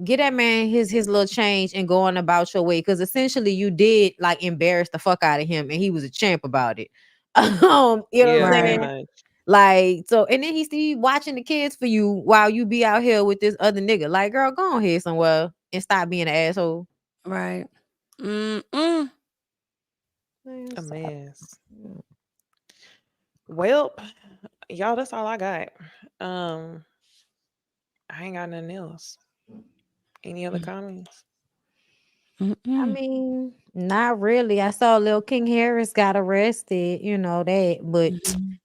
Get that man his little change and go on about your way. Cause essentially you did like embarrass the fuck out of him and he was a champ about it. You know what Yeah, I'm pretty saying? Right. much. Like, so and then he still watching the kids for you while you be out here with this other nigga. Like, girl, go on here somewhere and stop being an asshole. Right. Mm-mm. Man, A stop. mess. Well, y'all, that's all I got. Um, I ain't got nothing else. Any other comments? I Mm-mm. mean, not really. I saw Lil King Harris got arrested, that, but Mhm.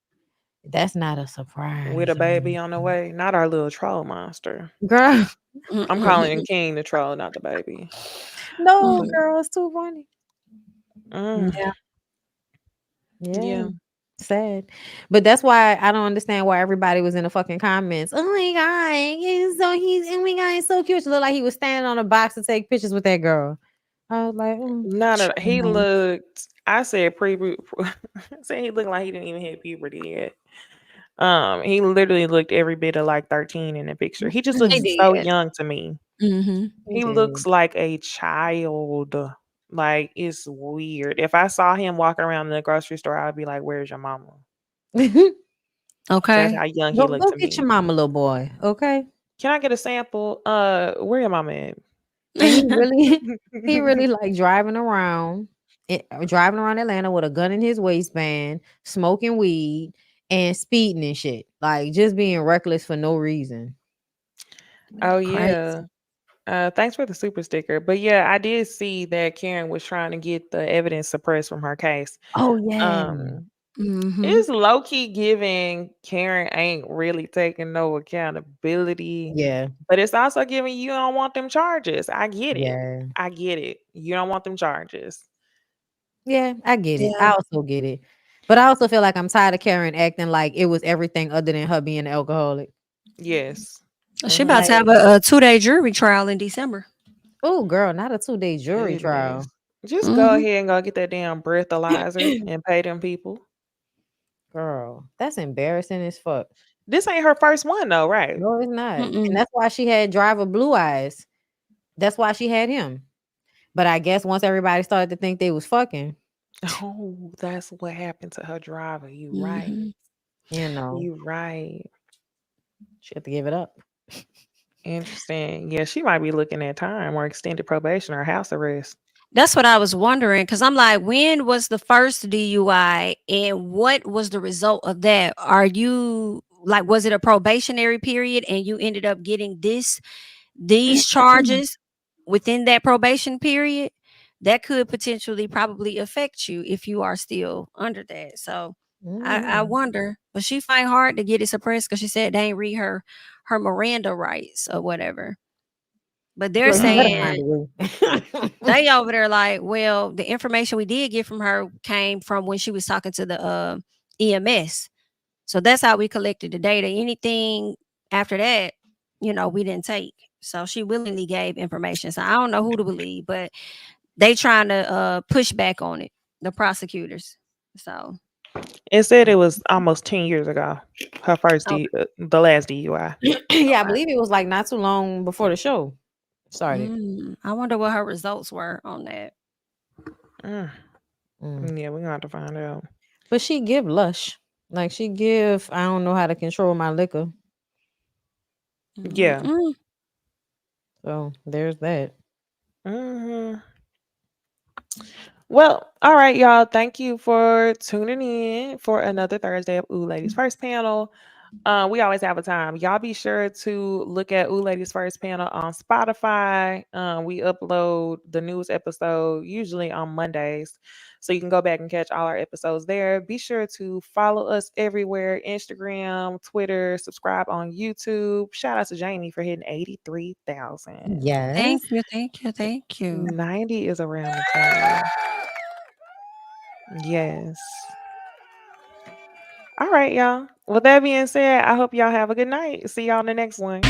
that's not a With surprise a or baby on the anything. way. Not our little troll monster. Girl, I'm Mm-mm. calling King the troll, not the baby. no, But Mm. girl, it's too funny. mm, Yeah. Yeah, yeah. sad. But that's why I don't understand why everybody was in the fucking comments. Oh my god, oh my god, he's so cute. She looked like he was standing on a box to take pictures with that girl. I was like, None of he child. looked. I said pre. I said he looked like he didn't even hit puberty yet. He literally looked every bit of like 13 in the picture. He just They looks so did. young to me. Mm-hmm. He He did. looks like a child. Like it's weird. If I saw him walking around the grocery store, I'd be like, "Where's your mama?" That's Okay. how young he looked Go to get me. your mama, little boy, okay? Can I get a sample? Where your mama at? And he really, he really like driving around Atlanta with a gun in his waistband, smoking weed and speeding and shit. Like just being reckless for no reason. Oh Crazy. yeah. Thanks for the super sticker. But yeah, I did see that Karen was trying to get the evidence suppressed from her case. Oh yeah. Um, Mm-hmm. it's low key giving Karen ain't really taking no accountability, Yeah. but it's also giving you don't want them charges. I get it. Yeah. I get it. You don't want them charges. Yeah, I get it. Yeah. I also get it. But I also feel like I'm tired of Karen acting like it was everything other than her being an alcoholic. Yes. She about Hmm. to Like, have a 2-day jury trial in December. oh girl, not a 2-day jury Goodness. trial. Just go Mm-hmm. ahead and go get that damn breathalyzer and pay them people. Girl, that's embarrassing as fuck. This ain't her first one though, right? No, it's not. And Mm-mm. that's why she had driver blue eyes. That's why she had him. But I guess once everybody started to think they was fucking, Oh, that's what happened to her driver. You right. Mm-hmm. you know, You right. she had to give it up. Interesting. Yeah, she might be looking at time or extended probation or house arrest. That's what I was wondering because I'm like, when was the first DUI and what was the result of that? Are you like, was it a probationary period and you ended up getting these charges within that probation period? That could potentially probably affect you if you are still under that. So I Mhm. wonder, but she find hard to get it suppressed because she said they ain't read her Miranda rights or whatever. But they're Girl, you better Oh, find saying a way. they over there like, well, the information we did get from her came from when she was talking to the EMS. So that's how we collected the data. Anything after that, we didn't take. So she willingly gave information. So I don't know who to believe, but they trying to push back on it, the prosecutors. So it said it was almost 10 years ago. Her first okay, the last DUI. Yeah, I okay. believe it was like not too long before the show started. I wonder what her results were on that. Mm. Mm. Yeah, we're gonna have to find out. But she give lush. Like she give, I don't know how to control my liquor. Yeah. Mm-mm. So there's that. Hmm. Well, all right, y'all. Thank you for tuning in for another Thursday of Ooh Ladies First panel. We always have a time. Y'all be sure to look at Ooh Ladies First Panel on Spotify. We upload the newest episode usually on Mondays. So you can go back and catch all our episodes there. Be sure to follow us everywhere: Instagram, Twitter, subscribe on YouTube. Shout out to Jamie for hitting 83,000. Thank Yes. you, thank you, thank you. 90 is around the corner. Yes. All right, y'all. With that being said, I hope y'all have a good night. See y'all in the next one.